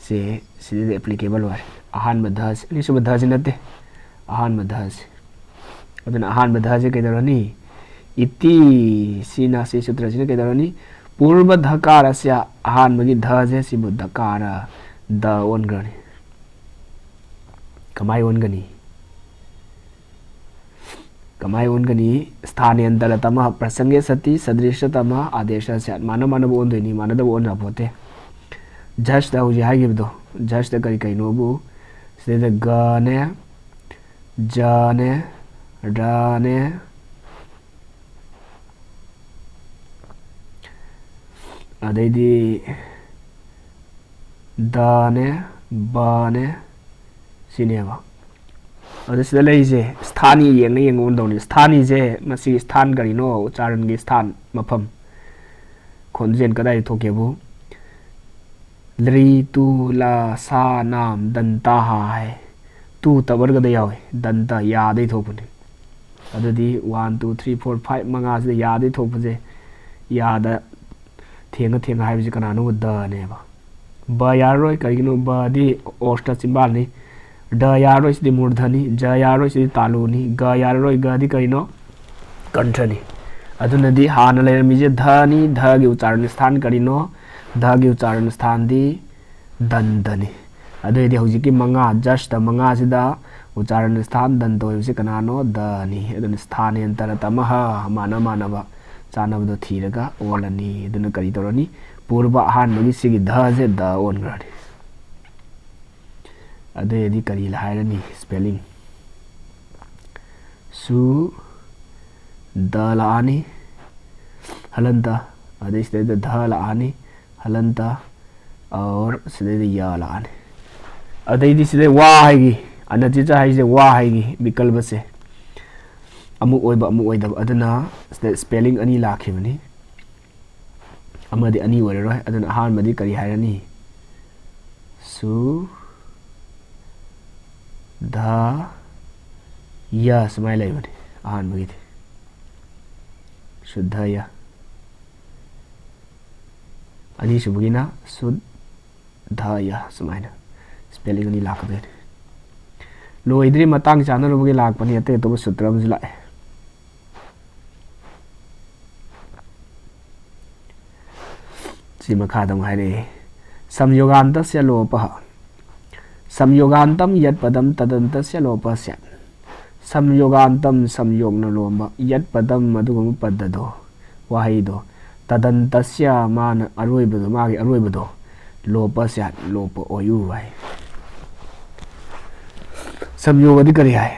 से सिदि एप्लीकेबल वर अहान मधास नि सुब धास नते अहान मधास अदन अहान मधास कइदरनी इति सिना से सूत्र से कदरनी पूर्व धकार से आहान मगी ध जे सिबु धकार द ओनगनी कमाई ओनगनी कमाई ओनगनी स्थानेंतरतम प्रसंगे सति सदृशतम आदेश से मानव मानव ओनदोनी मानव ओन अपोते जस्ट दा हुजी हागिबदो जस्ट करी कइनोबु से गने जने रने अदैदी दाने बाने सिनेबा अदसिदा लैजे स्थानी येंग येंग ओनदोनी स्थानी जे मसी स्थान करिनो उच्चारण की स्थान मफम खोंजेन कदाई थोकेबु लरी तू ला सा नाम दंता है तू तबरगद यावे दंता यादे थोपने अदुदी 1 2 3 4 5 मंगा से यादे थोपजे याद थेंग थेंग हाइबजे कनानो द नेबा ब यारोय करिनो ब दी ओष्ट सिंबल नि ड यारोय सिदि मूर्धनि ज यारोय सिदि तालुनि ग यारोय ग दी करिनो कंठनि अदुनदी हान लेरमिजे धनि ध गे उच्चारण स्थान करिनो ध गे उच्चारण स्थान दी दंदनि अदुदी हौजिकी मंगा जस्ट मंगा सिदा उच्चारण स्थान दंतो होइसे कनानो दनि अदुन स्थानेंतरतमः मानव मानव चानबदो थीरगा ओलनी अदुन करी तोरनी पूर्व अहानबगी सिगी ध जे द ओनग्रनी अदुदी करी लायरनी स्पेलिंग सु द लानी हलंता अदे ध लानी हलंता और सिदे या लानी अदे सिदे वा हाइगी अनचिचा हाइजे वा हाइगी विकल्प से अमु ओइबा अमु ओइदब अदना स्पेलिंग अनि लाखिबनी अमदि अनि ओइररोय अदना अहानबदि करी हायरनी सु ध या समाय लैबनी अहानबगी शुद्ध या अनि सुबगिना शुद्ध या समायना स्पेलिंग अनि लाखबे लोइद्री मतंग चानरबगी लाखपनी अते तो सूत्रम लाए सिमखादम हायरे संयोगान्तस्य लोपः संयोगान्तम यत् पदम तदन्तस्य लोपः स्यात् संयोगान्तम संयोगन लोम यत् पदम अदुगम पददो वाहैदो तदन्तस्य मान अरोइबदो मागे अरोइबदो लोपः स्यात् लोप ओयु वाय संयोगदि करी हाय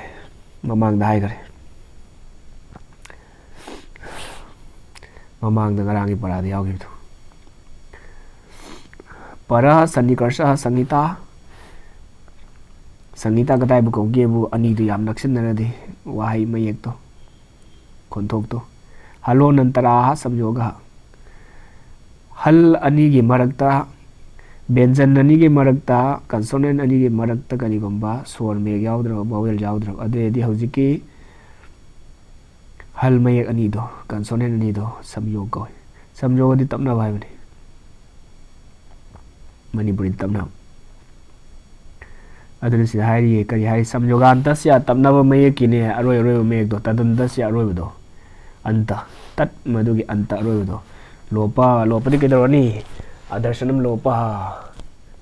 ममांग दाय करे ममांग दंगरांगी परादि यावगिबदो पर सन्निकर्ष संहिता संहिता कदाई बुकौगेबु अनिदु याम नक्सिनरदि वाहै मयेक तो खोंथोक तो हलो नंतरा संयोग हल अनि गी मरक्ता व्यंजन अनि गी मरक्ता कंसोनेंट अनि गी मरक्ता करिगुंबा स्वर मेग याउद्रो बावेल याउद्रो अदेदि हौजिकी हल मयेक अनि दो कंसोनेंट अनि दो संयोग को संयोगदि तपना भाइबनि मणिपुरी तपना अदन से हारी करी हारी संयोगान्तस्य तपनब मयेकिने अरोय अरोय मयेक दो तदन्तस्य अरोयबदो अंत तत् मधुगी अंत अरोयबदो लोप लोपदि केदरनी आदर्शनम लोप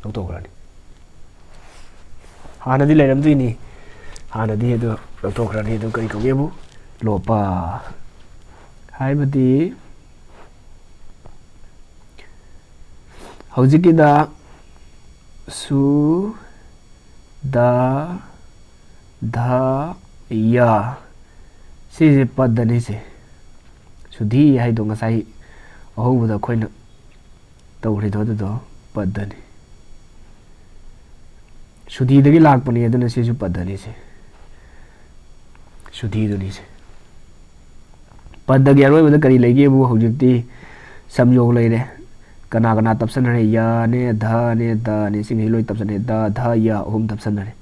लौथोखरानी हानदि लेरमदुइनी हानदि अदु लौथोखरानी अदु करी कौगेबु लोप हाइबदि हौजिकिदा सु द ध या सिजे पदनी से सुधी हाइदो ngасai अहोबदा खोइना तौरिदो दो पदनी सुधी दगी लाकपनी अदुना सिजु पदनी से सुधी दुनी से पदगी अरोइबदा करी लेगेबु हौजिकती संयोग लेरे कना कना तपसनरे या ने ध ने द ने सिंहि लोइ तपसने द ध या अहुम तपसनरे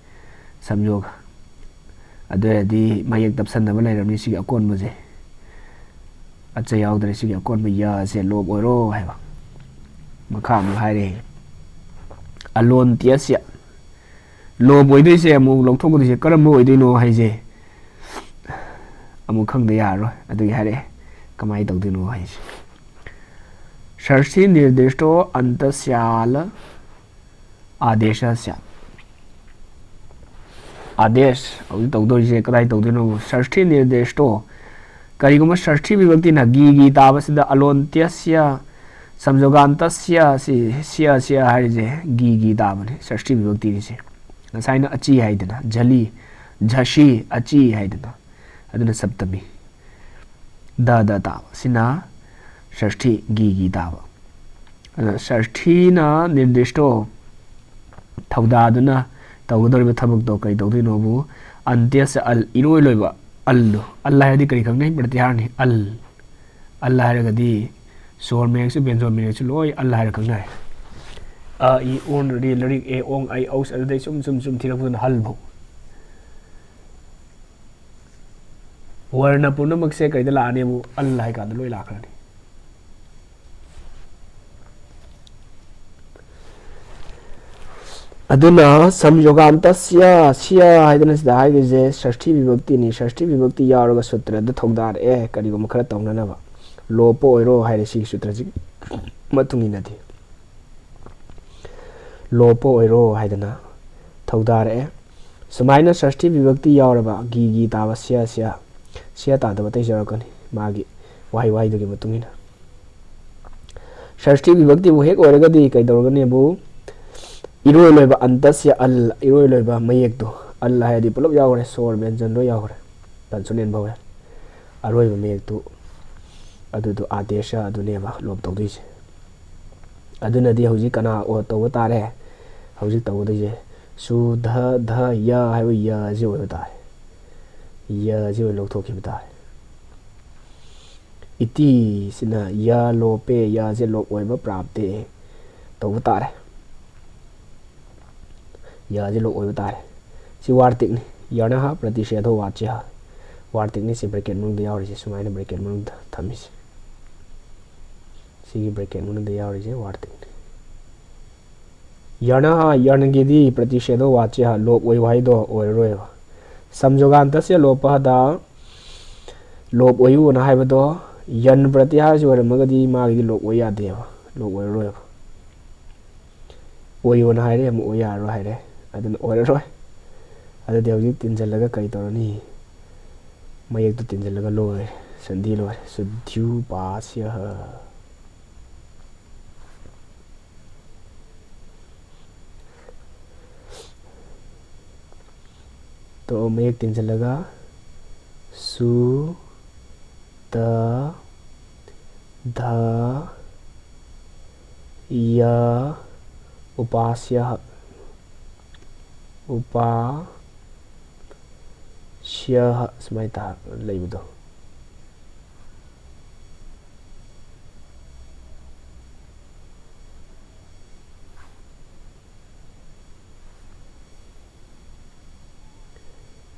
संयोग अदुदी मयेक तपसनब लेरमनि सिगी अकोन मजे अच्छा याउदरे सिगी अकोन म या से लोब ओरो हाइबा मखा मु हाइरे अलोन तियस्य लोब ओइदै से अमु लौथोकदि से करम ओइदैनो हाइजे अमु खंगदे यारो अदुगी हाइरे कमाई तौदीनो है षष्ठी निर्दिष्टो अंतस्याल आदेश आदेश तौदोरिसे कदाई तौदीनो षष्ठी निर्दिष्टो करीगुम षष्ठी विभक्ति न गी ताबसिद अलोन्त्यस्य संयोगांतस्य सिय हाइजे गी ताबने षष्ठी विभक्ति से नसाइना अची हाइदना झली झशी अची हाइदना अदुना सप्तमी द ताब सिना षष्ठी गी ताब षष्ठी ना निर्दिष्टो थौदादुना तौगदोरिबा थबक कई तौदीनोबु अंत्यस्य अल इरोय लोइबा अल्लाह है करी खंग नहीं प्रतिहार नहीं अल्लाह है सोर में से बेंजो में से लोई अल्लाह है खंग है अ ई ओन री लरिक ए ओंग आई औस अदे सुम थिरक हल भो वर्ण पुनमक से कई लाने वो अल्लाह का लोई लाखरनी अदुना संयोगांतस्य सिया हाइदना सिदा हाइगे षष्ठी विभक्ति नि षष्ठी विभक्ति यारगा सूत्र द थौदार ए करिगो खरा तौननबा लोपो ओइरो हाइरे सी सूत्र जि मतुंगी नदि लोपो ओइरो हाइदना थौदार ए सुमाइना षष्ठी विभक्ति यारबा गी ताबा सिया तादबा तै जरकनी मागी वाहि वाहि दगे मतुंगिना षष्ठी विभक्ति वो हेक ओइरगदि कै दौरगने बु इरोय लोइबा अंतस्य अल इरोय लोइबा मयेक दो अल हायदि पुलप यावरे सोर व्यंजन लो यावरे तनसुनेन भवे अरोइबा मयेक दो अदुदो आदेश अदुनेबा लोप तौदिसे अदुनदि हौजि कना ओ तौबा तारे हौजि तौदिजे सु ध य हाइबो य जे ओइबा तारे य जे ओइ लौथोखिबा तारे इति सिना य लोपे य जे लोप ओइबा प्राप्ते तौबा तारे याजे लोग ओइबा तारे सि वार्तिक नि याना हा प्रतिषेधो वाच्य वार्तिक नि सि ब्रैकेट मनुंग द यावरिसे सुमाइना ब्रैकेट मनुंग थमिसे सि ब्रैकेट मनुंग द यावरिसे वार्तिक नि याना हा यानगेदि प्रतिषेधो वाच्य लोप ओइ वाइदो ओइरोयबा संयोगांतस्य लोपहदा लोप ओइउ ना हाइबदो यन प्रतिहार से ओइरमगदि मागिदि लोप ओइ यादेबा लोप ओइरोयबा ओइउ ना हाइरे हम ओइ यारो हाइरे अदन ओइरोय अदि हौजिक तिनजलगा कई तौरनी मयेक तो तिनजलगा लोय संधि लोय सुध्यु पास्य तो मयेक तिनजलगा सु त ध य उपास्य स्मैता लेबदो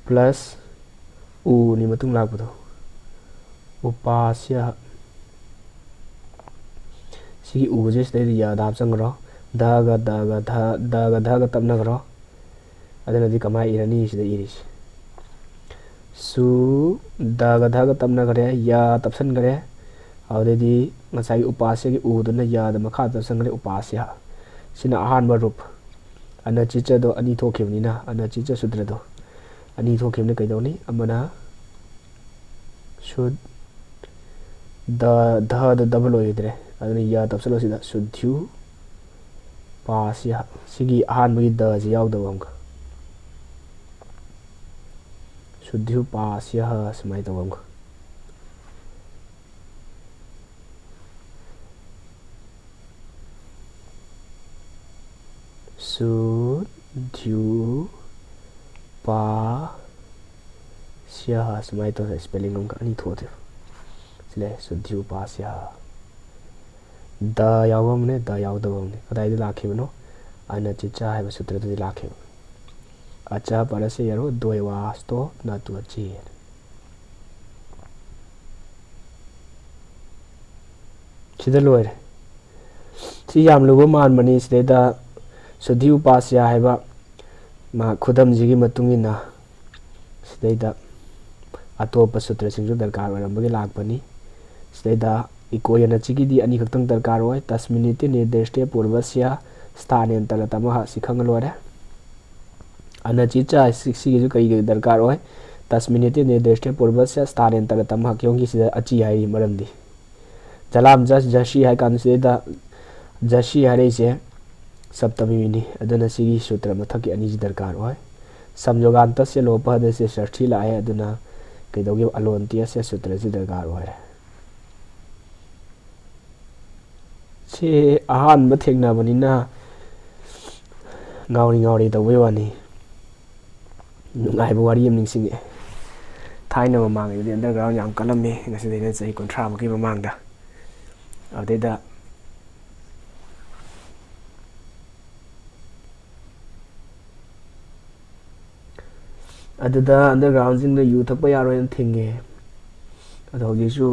प्लस उ नि मतुंग लाबदो उपास्य सी उ जे स्ते या दाब संगरो दागा ध तबनगरो अदनदि कमाई इरनी सिदा इरिस सु दागा ध तबनगरे या तबसन गरे अवदेदि ngасai उपास्य की उदुना या द मखा तबसन गरे उपास्य सिना अहान रूप अनचिच दो अनि थोखिबनिना अनचिच सूत्र दो अनि थोखिबने कैदौनी अमना शुद्ध द डबल ओइद्रे अदुना या तबसलो सिदा शुद्धु पास्य सिगी अहानबगी द जे यावदबंग शुद्धु पास्य समाय तबंग शुद्धु पास्य समाय तो स्पेलिंग अंक अनि थोथे सिले शुद्धु पास्य द यावमने द यावदबमने कदाइदि लाखिबनो अनचिचा हाइबा सूत्रदि लाखिब अच्छा परसे यरो दोयवास्तो नातु अच्छी सिदा लोइरे सि याम लुबो मानबनी सिदा शुद्धि उपास्य हाइबा मा खुदम जिगी मतुंगिना सिदैदा अतोप सूत्र सिंजु दरकार ओरमबगे लाखबनी ꯁꯤꯗꯩꯗ ꯏꯀꯣꯌꯅꯆꯤꯒꯤꯗꯤ ꯑꯅꯤ ꯈꯛꯇꯪ ꯗꯔꯀꯥꯔ ꯑꯣꯏ ꯇꯁꯃꯤꯅꯤꯇꯤ ꯅꯤꯔꯗꯦꯁꯇꯦ ꯄꯨꯔꯕꯁ꯭ꯌ ꯁ꯭ꯊꯥꯅꯦꯟ ꯇꯔꯇꯃ ꯁꯤ ꯈꯪꯉ ꯂꯣꯏꯔꯦ ꯑꯅꯆꯤꯆꯥ ꯁꯤꯒꯤꯁꯨ ꯀꯩ ꯗꯔꯀꯥꯔ ꯑꯣꯏ ꯇꯁꯃꯤꯅꯤꯇꯤ ꯅꯤꯔꯗꯦꯁꯇꯦ ꯄꯨꯔꯕꯁ꯭ꯌ ꯁ꯭ꯊꯥꯅꯦꯟ ꯇꯔꯇꯃ ꯀꯤꯌꯣꯡꯒꯤ ꯁꯤꯗ ꯑꯆꯤ ꯍꯥꯏꯔꯤ ꯃꯔꯝꯗꯤ ꯖꯂꯥꯝ ꯖꯁꯤ ꯍꯥꯏ ꯀꯥꯟꯗ ꯁꯤꯗꯩꯗ ꯖꯁꯤ ꯍꯥꯏꯔꯤꯁꯦ ꯁꯞꯇꯃꯤꯅꯤ ꯑꯗꯨꯅ ꯁꯤꯒꯤ ꯁꯨꯇ꯭ꯔ ꯃꯊꯛꯀꯤ ꯑꯅꯤꯁꯤ ꯗꯔꯀꯥꯔ ꯑꯣꯏ ꯁꯝꯖꯣꯒꯥꯟꯇꯁꯦ ꯂꯣꯄꯍꯗꯁꯦ ꯁꯔꯊꯤ ꯂꯥꯛꯑꯦ ꯑꯗꯨꯅ ꯀꯩꯗꯧꯒꯦ ꯑꯂꯣꯟꯇꯤꯌꯁꯦ ꯁꯨꯇ꯭ꯔꯁꯤ ꯗꯔꯀꯥꯔ ꯑꯣꯏꯔꯦ ꯁꯤ ꯑꯍꯥꯟꯕ ꯊꯦꯡꯅꯕꯅꯤꯅ ꯉꯥꯎꯔꯤ ꯇꯧꯕꯩ ꯋꯥꯅꯤ ꯅꯨꯡꯉꯥꯏꯕ ꯋꯥꯔꯤ ꯑꯃ ꯅꯤꯡꯁꯤꯡꯉꯛꯑꯦ ꯊꯥꯏꯅ ꯃꯃꯥꯡꯉꯩꯗꯗꯤ ꯑꯟꯗꯔꯒ꯭ꯔꯥꯎꯟ ꯌꯥꯝ ꯀꯜꯂꯝꯃꯤ ꯉꯁꯤꯗꯩꯅ ꯆꯍꯤ 30ꯃꯨꯛꯀꯤ ꯃꯃꯥꯡꯗ ꯑꯗꯨꯗꯩꯗ ꯑꯗꯨꯗ ꯑꯟꯗꯔꯒ꯭ꯔꯥꯎꯟꯁꯤꯡꯗ ꯌꯨ ꯊꯛꯄ ꯌꯥꯔꯣꯏꯅ ꯊꯤꯡꯉꯦ ꯑꯗꯣ ꯍꯧꯖꯤꯛꯁꯨ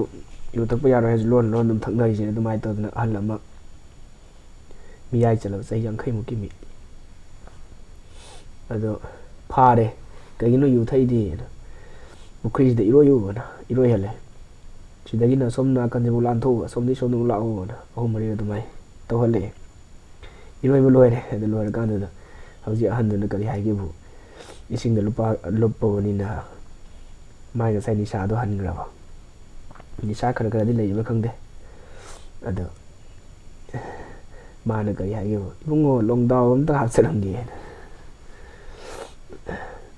ꯌꯨ ꯊꯛꯄ ꯌꯥꯔꯣꯏ ꯍꯥꯏꯁꯨ ꯂꯣꯟ ꯑꯗꯨꯝ ꯊꯛꯅꯔꯤꯁꯦ ꯑꯗꯨꯃꯥꯏꯅ ꯇꯧꯗꯅ ꯑꯍꯜ ꯑꯃ ꯃꯤꯌꯥꯏ ꯆꯜꯂꯕ ꯆꯍꯤ 50ꯃꯨꯛꯀꯤ ꯃꯤ ꯑꯗꯣ ꯐꯥꯔꯦ ꯀꯩꯒꯤꯅꯣ ꯌꯨ ꯊꯛꯏꯗꯤꯅ ꯄꯨꯈ꯭ꯔꯤꯁꯤꯗ ꯏꯔꯣꯏꯌꯨꯕꯅ ꯏꯔꯣꯏꯍꯜꯂꯦ ꯁꯤꯗꯒꯤꯅ ꯁꯣꯝ ꯅꯥꯀꯟꯁꯤꯐꯥꯎ ꯂꯥꯟꯊꯣꯛꯎꯕ ꯁꯣꯝꯗꯒꯤ ꯁꯣꯝꯗꯐꯥꯎ ꯂꯥꯛꯎꯕꯅ 3-4 ꯑꯗꯨꯃꯥꯏꯅ ꯇꯧꯍꯜꯂꯛꯑꯦ ꯏꯔꯣꯏꯕ ꯂꯣꯏꯔꯦ ꯑꯗꯨ ꯂꯣꯏꯔꯀꯥꯟꯗꯨꯗ ꯍꯧꯖꯤꯛ ꯑꯍꯟꯗꯨꯅ ꯀꯔꯤ ꯍꯥꯏꯒꯦꯕꯨ ꯏꯁꯤꯡꯗ ꯂꯨꯞꯄꯕꯅꯤꯅ ꯃꯥꯏ ꯉꯁꯥꯏ ꯅꯤꯁꯥꯗꯣ ꯍꯟꯈ꯭ꯔꯕ ꯅꯤꯁꯥ ꯈꯔꯗꯤ ꯂꯩꯕ ꯈꯪꯗꯦ ꯑꯗꯣ ꯃꯥꯅ ꯀꯔꯤ ꯍꯥꯏꯒꯦꯕꯨ ꯏꯕꯨꯡꯉꯣ ꯂꯣꯡꯗꯥꯎ ꯑꯝꯇ ꯍꯥꯞꯆꯔꯝꯒꯦꯅ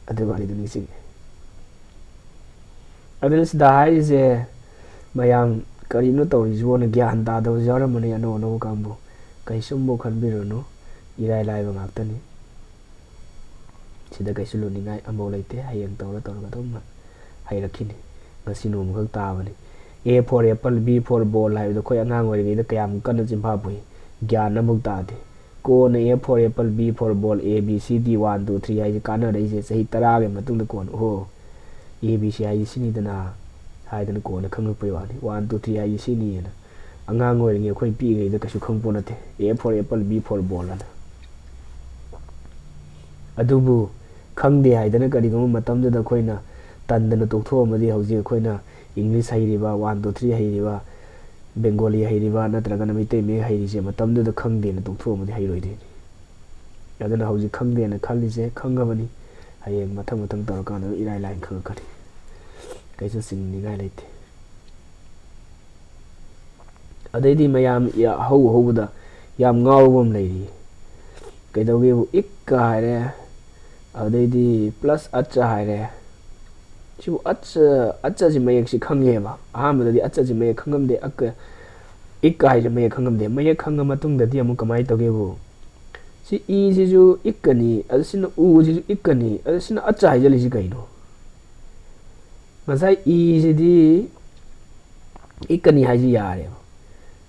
ꯑꯗꯨ ꯋꯥꯔꯤꯗꯨ ꯅꯤꯡꯁꯤꯡꯉꯦ ꯑꯗꯨꯅ ꯁꯤꯗ ꯍꯥꯏꯔꯤꯁꯦ ꯃꯌꯥꯝ ꯀꯔꯤꯅꯣ ꯇꯧꯔꯤꯁꯤꯕꯣꯅ ꯒ꯭ꯌꯥꯟ ꯇꯥꯗꯕꯁꯨ ꯌꯥꯎꯔꯝꯃꯅꯤ ꯑꯅꯧ ꯑꯅꯧꯕ ꯀꯥꯡꯕꯨ ꯀꯩꯁꯨꯝꯕꯨ ꯈꯟꯕꯤꯔꯨꯅꯨ ꯏꯔꯥꯏ ꯂꯥꯏꯕ ꯉꯥꯛꯇꯅꯤ ꯁꯤꯗ ꯀꯩꯁꯨ ꯂꯨꯅꯤꯡꯉꯥꯏ ꯑꯃꯐꯥꯎ ꯂꯩꯇꯦ ꯍꯌꯦꯡ ꯇꯧꯔꯒ ꯑꯗꯨꯝ ꯍꯩꯔꯛꯈꯤꯅꯤ ꯉꯁꯤ ꯅꯣꯡꯃꯈꯛ ꯇꯥꯕꯅꯤ A for apple B for ball ꯍꯥꯏꯕꯗꯣ ꯑꯩꯈꯣꯏ ꯑꯉꯥꯡ ꯑꯣꯏꯔꯤꯉꯩꯗ ꯀꯌꯥꯃꯨꯛ ꯀꯟꯅ ꯆꯤꯟꯐꯥ ꯄꯨꯏ ꯒ꯭ꯌꯥꯟ ꯑꯃꯐꯥꯎ ꯇꯥꯗꯦ ꯀꯣꯟꯅ A for apple B for ball A B C D 1 2 3 ꯍꯥꯏꯁꯦ ꯀꯥꯟꯅꯔꯛꯏꯁꯦ ꯆꯍꯤ 10ꯒꯤ ꯃꯇꯨꯡꯗ ꯀꯣꯟꯅ A B C ꯍꯥꯏꯁꯦ ꯁꯤꯅꯤꯗꯅ ꯍꯥꯏꯗꯅ ꯀꯣꯟꯅ ꯈꯪꯉꯛꯄꯩ ꯋꯥꯅꯤ 1 2 3 ꯍꯥꯏꯁꯦ ꯁꯤꯅꯤꯅ ꯑꯉꯥꯡ ꯑꯣꯏꯔꯤꯉꯩ ꯑꯩꯈꯣꯏ ꯄꯤꯛꯏꯉꯩꯗ ꯀꯩꯁꯨ ꯈꯪꯄꯣ ꯅꯠꯇꯦ A for apple B for ball ꯑꯅ ꯑꯗꯨꯕꯨ ꯈꯪꯗꯦ ꯍꯥꯏꯗꯅ ꯀꯔꯤꯒꯨꯝꯕ ꯃꯇꯝꯗꯨꯗ ꯑꯩꯈꯣꯏꯅ ꯇꯟꯗꯅ ꯇꯣꯛꯊꯣꯛꯑꯝꯃꯗꯤ ꯍꯧꯖꯤꯛ ꯑꯩꯈꯣꯏꯅ ꯏꯪꯂꯤꯁ ꯍꯩꯔꯤꯕ 1 2 3 ꯍꯩꯔꯤꯕ ꯕꯦꯡꯒꯣꯂꯤ ꯍꯩꯔꯤꯕ ꯅꯠꯇ꯭ꯔꯒꯅ ꯃꯩꯇꯩ ꯃꯌꯦꯛ ꯍꯩꯔꯤꯁꯦ ꯃꯇꯝꯗꯨꯗ ꯈꯪꯗꯦꯅ ꯇꯣꯛꯊꯣꯛꯑꯝꯃꯗꯤ ꯍꯩꯔꯣꯏꯗꯣꯏꯅꯤ ꯑꯗꯨꯅ ꯍꯧꯖꯤꯛ ꯈꯪꯗꯦꯅ ꯈꯜꯂꯤꯁꯦ ꯈꯪꯉꯕꯅꯤ ꯍꯌꯦꯡ ꯃꯊꯪ ꯇꯧꯔꯀꯥꯟꯗ ꯏꯔꯥꯏ ꯂꯥꯏꯅ ꯈꯪꯉꯛꯀꯅꯤ ꯀꯩꯁꯨ ꯆꯤꯡꯅꯤꯡꯉꯥꯏ ꯂꯩꯇꯦ ꯑꯗꯩꯗꯤ ꯃꯌꯥꯝ ꯍꯧꯕꯗ ꯌꯥꯝ ꯉꯥꯎꯕ ꯑꯃ ꯂꯩꯔꯤ ꯀꯩꯗꯧꯒꯦꯕꯨ ꯏꯛꯀ ꯍꯥꯏꯔꯦ ꯑꯗꯩꯗꯤ ꯄ꯭ꯂꯁ ꯑꯠꯆ ꯍꯥꯏꯔꯦ ꯁꯤꯕꯨ ꯑꯠꯆꯁꯤ ꯃꯌꯦꯛꯁꯤ ꯈꯪꯉꯦꯕ ꯑꯍꯥꯟꯕꯗꯗꯤ ꯑꯠꯆꯁꯤ ꯃꯌꯦꯛ ꯈꯪꯉꯝꯗꯦ ꯏꯛꯀ ꯍꯥꯏꯁꯦ ꯃꯌꯦꯛ ꯈꯪꯉꯝꯗꯦ ꯃꯌꯦꯛ ꯈꯪꯉ ꯃꯇꯨꯡꯗꯗꯤ ꯑꯃꯨꯛ ꯀꯃꯥꯏꯅ ꯇꯧꯒꯦꯕꯨ ꯁꯤ ꯏꯁꯤꯁꯨ ꯏꯛꯀꯅꯤ ꯑꯗꯨ ꯁꯤꯅ ꯎꯁꯤꯁꯨ ꯏꯛꯀꯅꯤ ꯑꯗꯨ ꯁꯤꯅ ꯑꯠꯆ ꯍꯥꯏꯖꯜꯂꯤꯁꯤ ꯀꯩꯅꯣ ꯉꯁꯥꯏ ꯏꯁꯤꯗꯤ ꯏꯛꯀꯅꯤ ꯍꯥꯏꯁꯤ ꯌꯥꯔꯦꯕ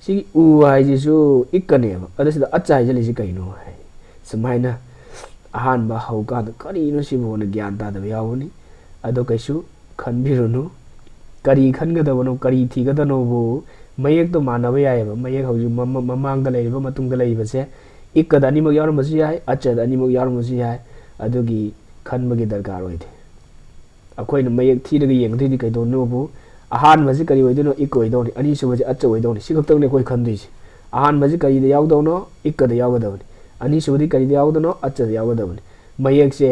ꯁꯤꯒꯤ ꯎ ꯍꯥꯏꯁꯤꯁꯨ ꯏꯛꯀꯅꯦꯕ ꯑꯗ ꯁꯤꯗ ꯑꯠꯆ ꯍꯥꯏꯖꯜꯂꯤꯁꯤ ꯀꯩꯅꯣ ꯍꯥꯏ ꯁꯨꯃꯥꯏꯅ ꯑꯍꯥꯟꯕ ꯍꯧꯀꯥꯟꯗ ꯀꯔꯤꯅꯣ ꯁꯤꯕꯨꯅ ꯒ꯭ꯌꯥꯟ ꯇꯥꯗꯕ ꯌꯥꯎꯕꯅꯤ ꯑꯗꯣ ꯀꯩꯁꯨ ꯈꯟꯕꯤꯔꯨꯅꯨ ꯀꯔꯤ ꯈꯟꯒꯗꯕꯅꯣ ꯀꯔꯤ ꯊꯤꯒꯗꯕꯅꯣꯕꯨ ꯃꯌꯦꯛꯇꯣ ꯃꯥꯟꯅꯕ ꯌꯥꯏꯑꯕ ꯃꯌꯦꯛ ꯍꯧꯖꯤꯛ ꯃꯃꯥꯡꯗ ꯂꯩꯔꯤꯕ ꯃꯇꯨꯡꯗ ꯂꯩꯔꯤꯕꯁꯦ ꯏꯛꯀꯗ ꯑꯅꯤꯃꯛ ꯌꯥꯎꯔꯝꯕꯁꯨ ꯌꯥꯏ ꯑꯠꯆꯗ ꯑꯅꯤꯃꯛ ꯌꯥꯎꯔꯝꯕꯁꯨ ꯌꯥꯏ ꯑꯗꯨꯒꯤ ꯈꯟꯕꯒꯤ ꯗꯔꯀꯥꯔ ꯑꯣꯏꯗꯦ ꯑꯩꯈꯣꯏꯅ ꯃꯌꯦꯛ ꯊꯤꯔꯒ ꯌꯦꯡꯗꯣꯏꯗꯤ ꯀꯩꯗꯧꯅꯣꯕꯨ ꯑꯍꯥꯟꯕꯁꯤ ꯀꯔꯤ ꯑꯣꯏꯗꯣꯏꯅꯣ ꯏꯛꯀ ꯑꯣꯏꯗꯧꯅꯤ ꯑꯅꯤꯁꯨꯕꯁꯤ ꯑꯠꯆ ꯑꯣꯏꯗꯧꯅꯤ ꯁꯤ ꯈꯛꯇꯪꯅꯤ ꯑꯩꯈꯣꯏ ꯈꯟꯗꯣꯏꯁꯤ ꯑꯍꯥꯟꯕꯁꯤ ꯀꯔꯤꯗ ꯌꯥꯎꯗꯧꯅꯣ ꯏꯛꯀꯗ ꯌꯥꯎꯒꯗꯕꯅꯤ ꯑꯅꯤꯁꯨꯕꯗꯤ ꯀꯔꯤꯗ ꯌꯥꯎꯒꯗꯧꯅꯣ ꯑꯠꯆꯗ ꯌꯥꯎꯒꯗꯕꯅꯤ ꯃꯌꯦꯛꯁꯦ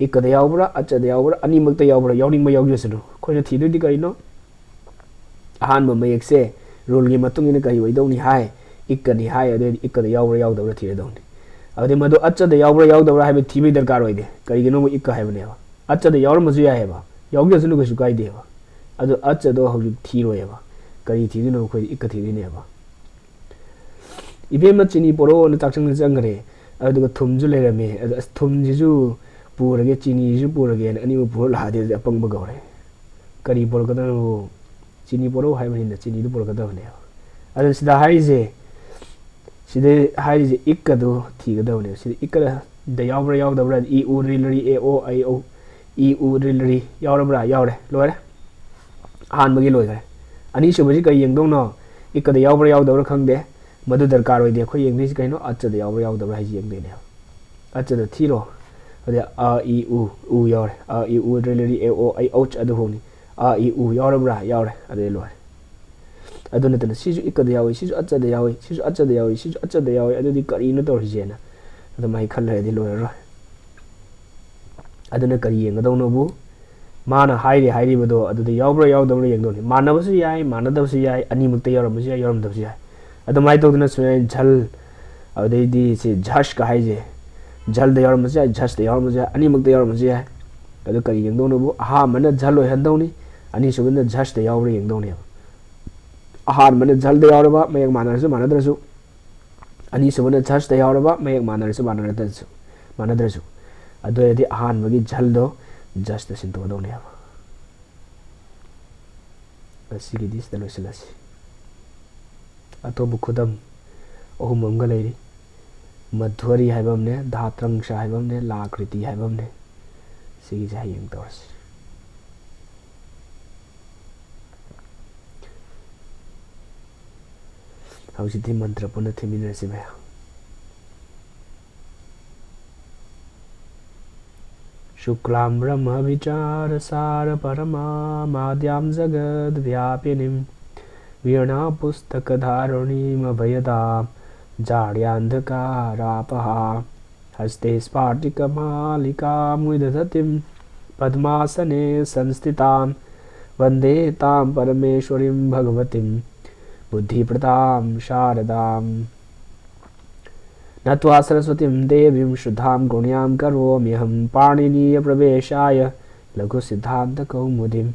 ꯏꯛꯀꯗ ꯌꯥꯎꯕ꯭ꯔꯥ ꯑꯠꯆꯗ ꯌꯥꯎꯕ꯭ꯔꯥ ꯑꯅꯤꯃꯛꯇ ꯌꯥꯎꯕ꯭ꯔꯥ ꯌꯥꯎꯅꯤꯡꯕ ꯌꯥꯎꯖꯁꯅꯨ ꯑꯩꯈꯣꯏꯅ ꯊꯤꯗꯣꯏꯗꯤ ꯀꯔꯤꯅꯣ ꯑꯍꯥꯟꯕ ꯃꯌꯦꯛꯁꯦ ꯔꯨꯜꯒꯤ ꯃꯇꯨꯡ ꯏꯟꯅ ꯀꯔꯤ ꯑꯣꯏꯗꯧꯅꯤ ꯍꯥꯏ ꯏꯛꯀꯅꯤ ꯍꯥꯏ ꯑꯗꯨꯑꯣꯏꯗꯤ ꯏꯛꯀꯗ ꯌꯥꯎꯕ꯭ꯔꯥ ꯌꯥꯎꯗꯕ꯭ꯔꯥ ꯊꯤꯔꯗꯧꯅꯤ ꯑꯗꯨꯗꯩ ꯃꯗꯨ ꯑꯠꯆꯗ ꯌꯥꯎꯕ꯭ꯔꯥ ꯌꯥꯎꯗꯕ꯭ꯔꯥ ꯍꯥꯏꯕ ꯊꯤꯕꯒꯤ ꯗꯔꯀꯥꯔ ꯑꯣꯏꯗꯦ ꯀꯔꯤꯒꯤꯅꯣ ꯏꯛꯀ ꯍꯥꯏꯕꯅꯦꯕ ꯑꯠꯆꯗ ꯌꯥꯎꯔꯝꯕꯁꯨ ꯌꯥꯏꯑꯕ ꯌꯥꯎꯖꯁꯅꯨ ꯀꯩꯁꯨ ꯀꯥꯏꯗꯦꯕ ꯑꯗꯣ ꯑꯠꯆꯗꯣ ꯍꯧꯖꯤꯛ ꯊꯤꯔꯣꯏꯑꯕ ꯀꯔꯤ ꯊꯤꯗꯣꯏꯅꯣ ꯑꯩꯈꯣꯏꯗꯤ ꯏꯛꯀ ꯊꯤꯗꯣꯏꯅꯦꯕ ꯏꯕꯦꯝꯃ ꯆꯤꯅꯤ ꯄꯣꯔꯛꯑꯣꯅ ꯆꯥꯛꯁꯪꯗ ꯆꯪꯈ꯭ꯔꯦ ꯑꯗꯨꯒ ꯊꯨꯝꯁꯨ ꯂꯩꯔꯝꯃꯦ ꯑꯗꯣ ꯑꯁ ꯊꯨꯝꯁꯤꯁꯨ ꯄꯨꯔꯒꯦ ꯆꯤꯅꯤꯁꯤꯁꯨ ꯄꯨꯔꯒꯦꯅ ꯑꯅꯤꯃꯛ ꯄꯨꯔ ꯂꯥꯛꯑꯗꯤ ꯑꯗꯨꯗꯤ ꯑꯄꯪꯕ ꯀꯧꯔꯦ ꯀꯔꯤ ꯄꯨꯔꯛꯀꯗꯕꯅꯣ ꯆꯤꯅꯤ ꯄꯣꯔꯛꯎ ꯍꯥꯏꯕꯅꯤꯅ ꯆꯤꯅꯤꯗꯨ ꯄꯨꯔꯛꯀꯗꯕꯅꯦꯕ ꯑꯗꯨꯅ ꯁꯤꯗ ꯍꯥꯏꯔꯤꯁꯦ ꯁꯤꯗ ꯍꯥꯏꯔꯤꯁꯦ ꯏꯛꯀꯗꯣ ꯊꯤꯒꯗꯕꯅꯦꯕ ꯁꯤꯗ ꯏꯛꯀꯗ ꯌꯥꯎꯕ꯭ꯔꯥ ꯌꯥꯎꯗꯕ꯭ꯔꯥ ꯏ ꯎ ꯔꯤ ꯂꯔꯤ ꯑꯦ ꯑꯣ ꯑꯩ ꯑꯧ ꯏ ꯎ ꯔꯤ ꯂꯔꯤ ꯌꯥꯎꯔꯕ꯭ꯔꯥ ꯌꯥꯎꯔꯦ ꯂꯣꯏꯔꯦ ꯑꯍꯥꯟꯕꯒꯤ ꯂꯣꯏꯈ꯭ꯔꯦ ꯑꯅꯤꯁꯨꯕꯁꯤ ꯀꯔꯤ ꯌꯦꯡꯗꯧꯅꯣ ꯏꯛꯀꯗ ꯌꯥꯎꯕ꯭ꯔꯥ ꯌꯥꯎꯗꯕ꯭ꯔꯥ ꯈꯪꯗꯦ ꯃꯗꯨ ꯗꯔꯀꯥꯔ ꯑꯣꯏꯗꯦ ꯑꯩꯈꯣꯏ ꯌꯦꯡꯗꯣꯏꯁꯤ ꯀꯩꯅꯣ ꯑꯠꯆꯗ ꯌꯥꯎꯕ꯭ꯔꯥ ꯌꯥꯎꯗꯕ꯭ꯔꯥ ꯍꯥꯏꯁꯤ ꯌꯦꯡꯗꯣꯏꯅꯦꯕ ꯑꯠꯆꯗ ꯊꯤꯔꯣ ꯑꯗꯩ ꯏ ꯎ ꯌꯥꯎꯔꯦ ꯏ ꯎ ꯔꯤ ꯂꯔꯤ ꯑꯦ ꯑꯣ ꯑꯩ ꯑꯧꯆ ꯑꯗꯨ ꯍꯣꯡꯅꯤ ꯏ ꯎ ꯌꯥꯎꯔꯕ꯭ꯔꯥ ꯌꯥꯎꯔꯦ ꯑꯗꯨꯗꯩ ꯂꯣꯏꯔꯦ ꯑꯗꯨ ꯅꯠꯇꯅ ꯁꯤꯁꯨ ꯏꯛꯀꯗ ꯌꯥꯎꯏ, ꯁꯤꯁꯨ ꯑꯆꯗ ꯌꯥꯎꯏ, ꯁꯤꯁꯨ ꯑꯆꯗ ꯌꯥꯎꯏ, ꯁꯤꯁꯨ ꯑꯆꯗ ꯌꯥꯎꯏ, ꯑꯗꯨꯗꯤ ꯀꯔꯤꯅꯣ ꯇꯧꯔꯤꯁꯦꯅ ꯑꯗꯨꯃꯥꯏꯅ ꯈꯜꯂꯔꯗꯤ ꯂꯣꯏꯔꯔꯣꯏ. ꯑꯗꯨꯅ ꯀꯔꯤ ꯌꯦꯡꯒꯗꯧꯅꯣꯕꯨ ꯃꯥꯅ ꯍꯥꯏꯔꯤꯕꯗꯣ ꯑꯗꯨꯗ ꯌꯥꯎꯕ꯭ꯔꯥ ꯌꯥꯎꯗꯕ꯭ꯔꯥ ꯌꯦꯡꯗꯧꯅꯤ. ꯃꯥꯟꯅꯕꯁꯨ ꯌꯥꯏ, ꯃꯥꯟꯅꯗꯕꯁꯨ ꯌꯥꯏ, ꯑꯅꯤꯃꯛꯇ ꯌꯥꯎꯔꯝꯕꯁꯨ ꯌꯥꯏ, ꯌꯥꯎꯔꯝꯗꯕꯁꯨ ꯌꯥꯏ. ꯑꯗꯨꯃꯥꯏꯅ ꯇꯧꯗꯅ ꯁꯨꯃꯥꯏꯅ ꯓꯜ ꯑꯗꯩꯗꯤ ꯁꯤ ꯓꯁꯀ ꯍꯥꯏꯁꯦ ꯓꯜꯗ ꯌꯥꯎꯔꯝꯕꯁꯨ ꯌꯥꯏ, ꯓꯁꯇ ꯌꯥꯎꯔꯝꯕꯁꯨ ꯌꯥꯏ, ꯑꯅꯤꯃꯛꯇ ꯌꯥꯎꯔꯝꯕꯁꯨ ꯌꯥꯏ. ꯑꯗꯨ ꯀꯔꯤ ꯌꯦꯡꯗꯧꯅꯣꯕꯨ ꯑꯍꯥꯟꯕꯅ ꯓꯜ ꯑꯣꯏꯍꯟꯗꯧꯅꯤ, ꯑꯅꯤꯁꯨꯕꯅ ꯓꯁꯇ ꯌꯥꯎꯕ꯭ꯔꯥ ꯌꯦꯡꯗꯧꯅꯦꯕ. ꯑꯍꯥꯟꯕꯅ ꯓꯜꯗ ꯌꯥꯎꯔꯕ ꯃꯌꯦꯛ ꯃꯥꯟꯅꯔꯁꯨ ꯃꯥꯟꯅꯗ꯭ꯔꯁꯨ, ꯑꯅꯤꯁꯨꯕꯅ ꯓꯁꯇ ꯌꯥꯎꯔꯕ ꯃꯌꯦꯛ ꯃꯥꯟꯅꯔꯁꯨ ꯃꯥꯟꯅꯗ꯭ꯔꯁꯨ, ꯑꯗꯨ ꯑꯣꯏꯔꯗꯤ ꯑꯍꯥꯟꯕꯒꯤ ꯓꯜꯗꯣ ꯓꯁꯇ ꯁꯤꯟꯇꯣꯛꯀꯗꯧꯅꯦꯕ. ꯉꯁꯤꯒꯤꯗꯤ ꯁꯤꯗ ꯂꯣꯏꯁꯤꯜꯂꯁꯤ. ꯑꯇꯣꯞꯄ ꯈꯨꯗꯝ 3 ꯑꯃꯒ ꯂꯩꯔꯤ. ꯃꯙ꯭ꯋꯔꯤ ꯍꯥꯏꯕ ꯑꯃꯅꯦ, ꯙꯥꯇ꯭ꯔꯪꯁ ꯍꯥꯏꯕ ꯑꯃꯅꯦ, ꯂꯥꯀ꯭ꯔꯤꯇꯤ ꯍꯥꯏꯕ ꯑꯃꯅꯦ. ꯁꯤꯒꯤꯁꯦ ꯍꯌꯦꯡ ꯇꯧꯔꯁꯤ. ꯍꯧꯖꯤꯛꯇꯤ ꯃꯟꯇ꯭ꯔ ꯄꯨꯟꯅ ꯊꯤꯃꯤꯟꯅꯔꯁꯤ ꯃꯌꯥꯝ. शुक्लां ब्रह्मविचारसारपरमाद्यां जगद्व्यापिनीं वीणापुस्तकधारिणीमभयदां जाड्यान्धकारापहा हस्ते स्फाटिकमालिकां विदधतीं पद्मासने संस्थितां वन्दे तां परमेश्वरीं भगवतीं बुद्धिप्रदां शारदाम्. नत्वा सरस्वतीं देवीं शुद्धां गुण्यां करोम्यहं पाणिनीयप्रवेशाय लघुसिद्धान्तकौमुदीम्.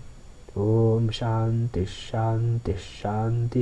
ओम शांति शांति शांति.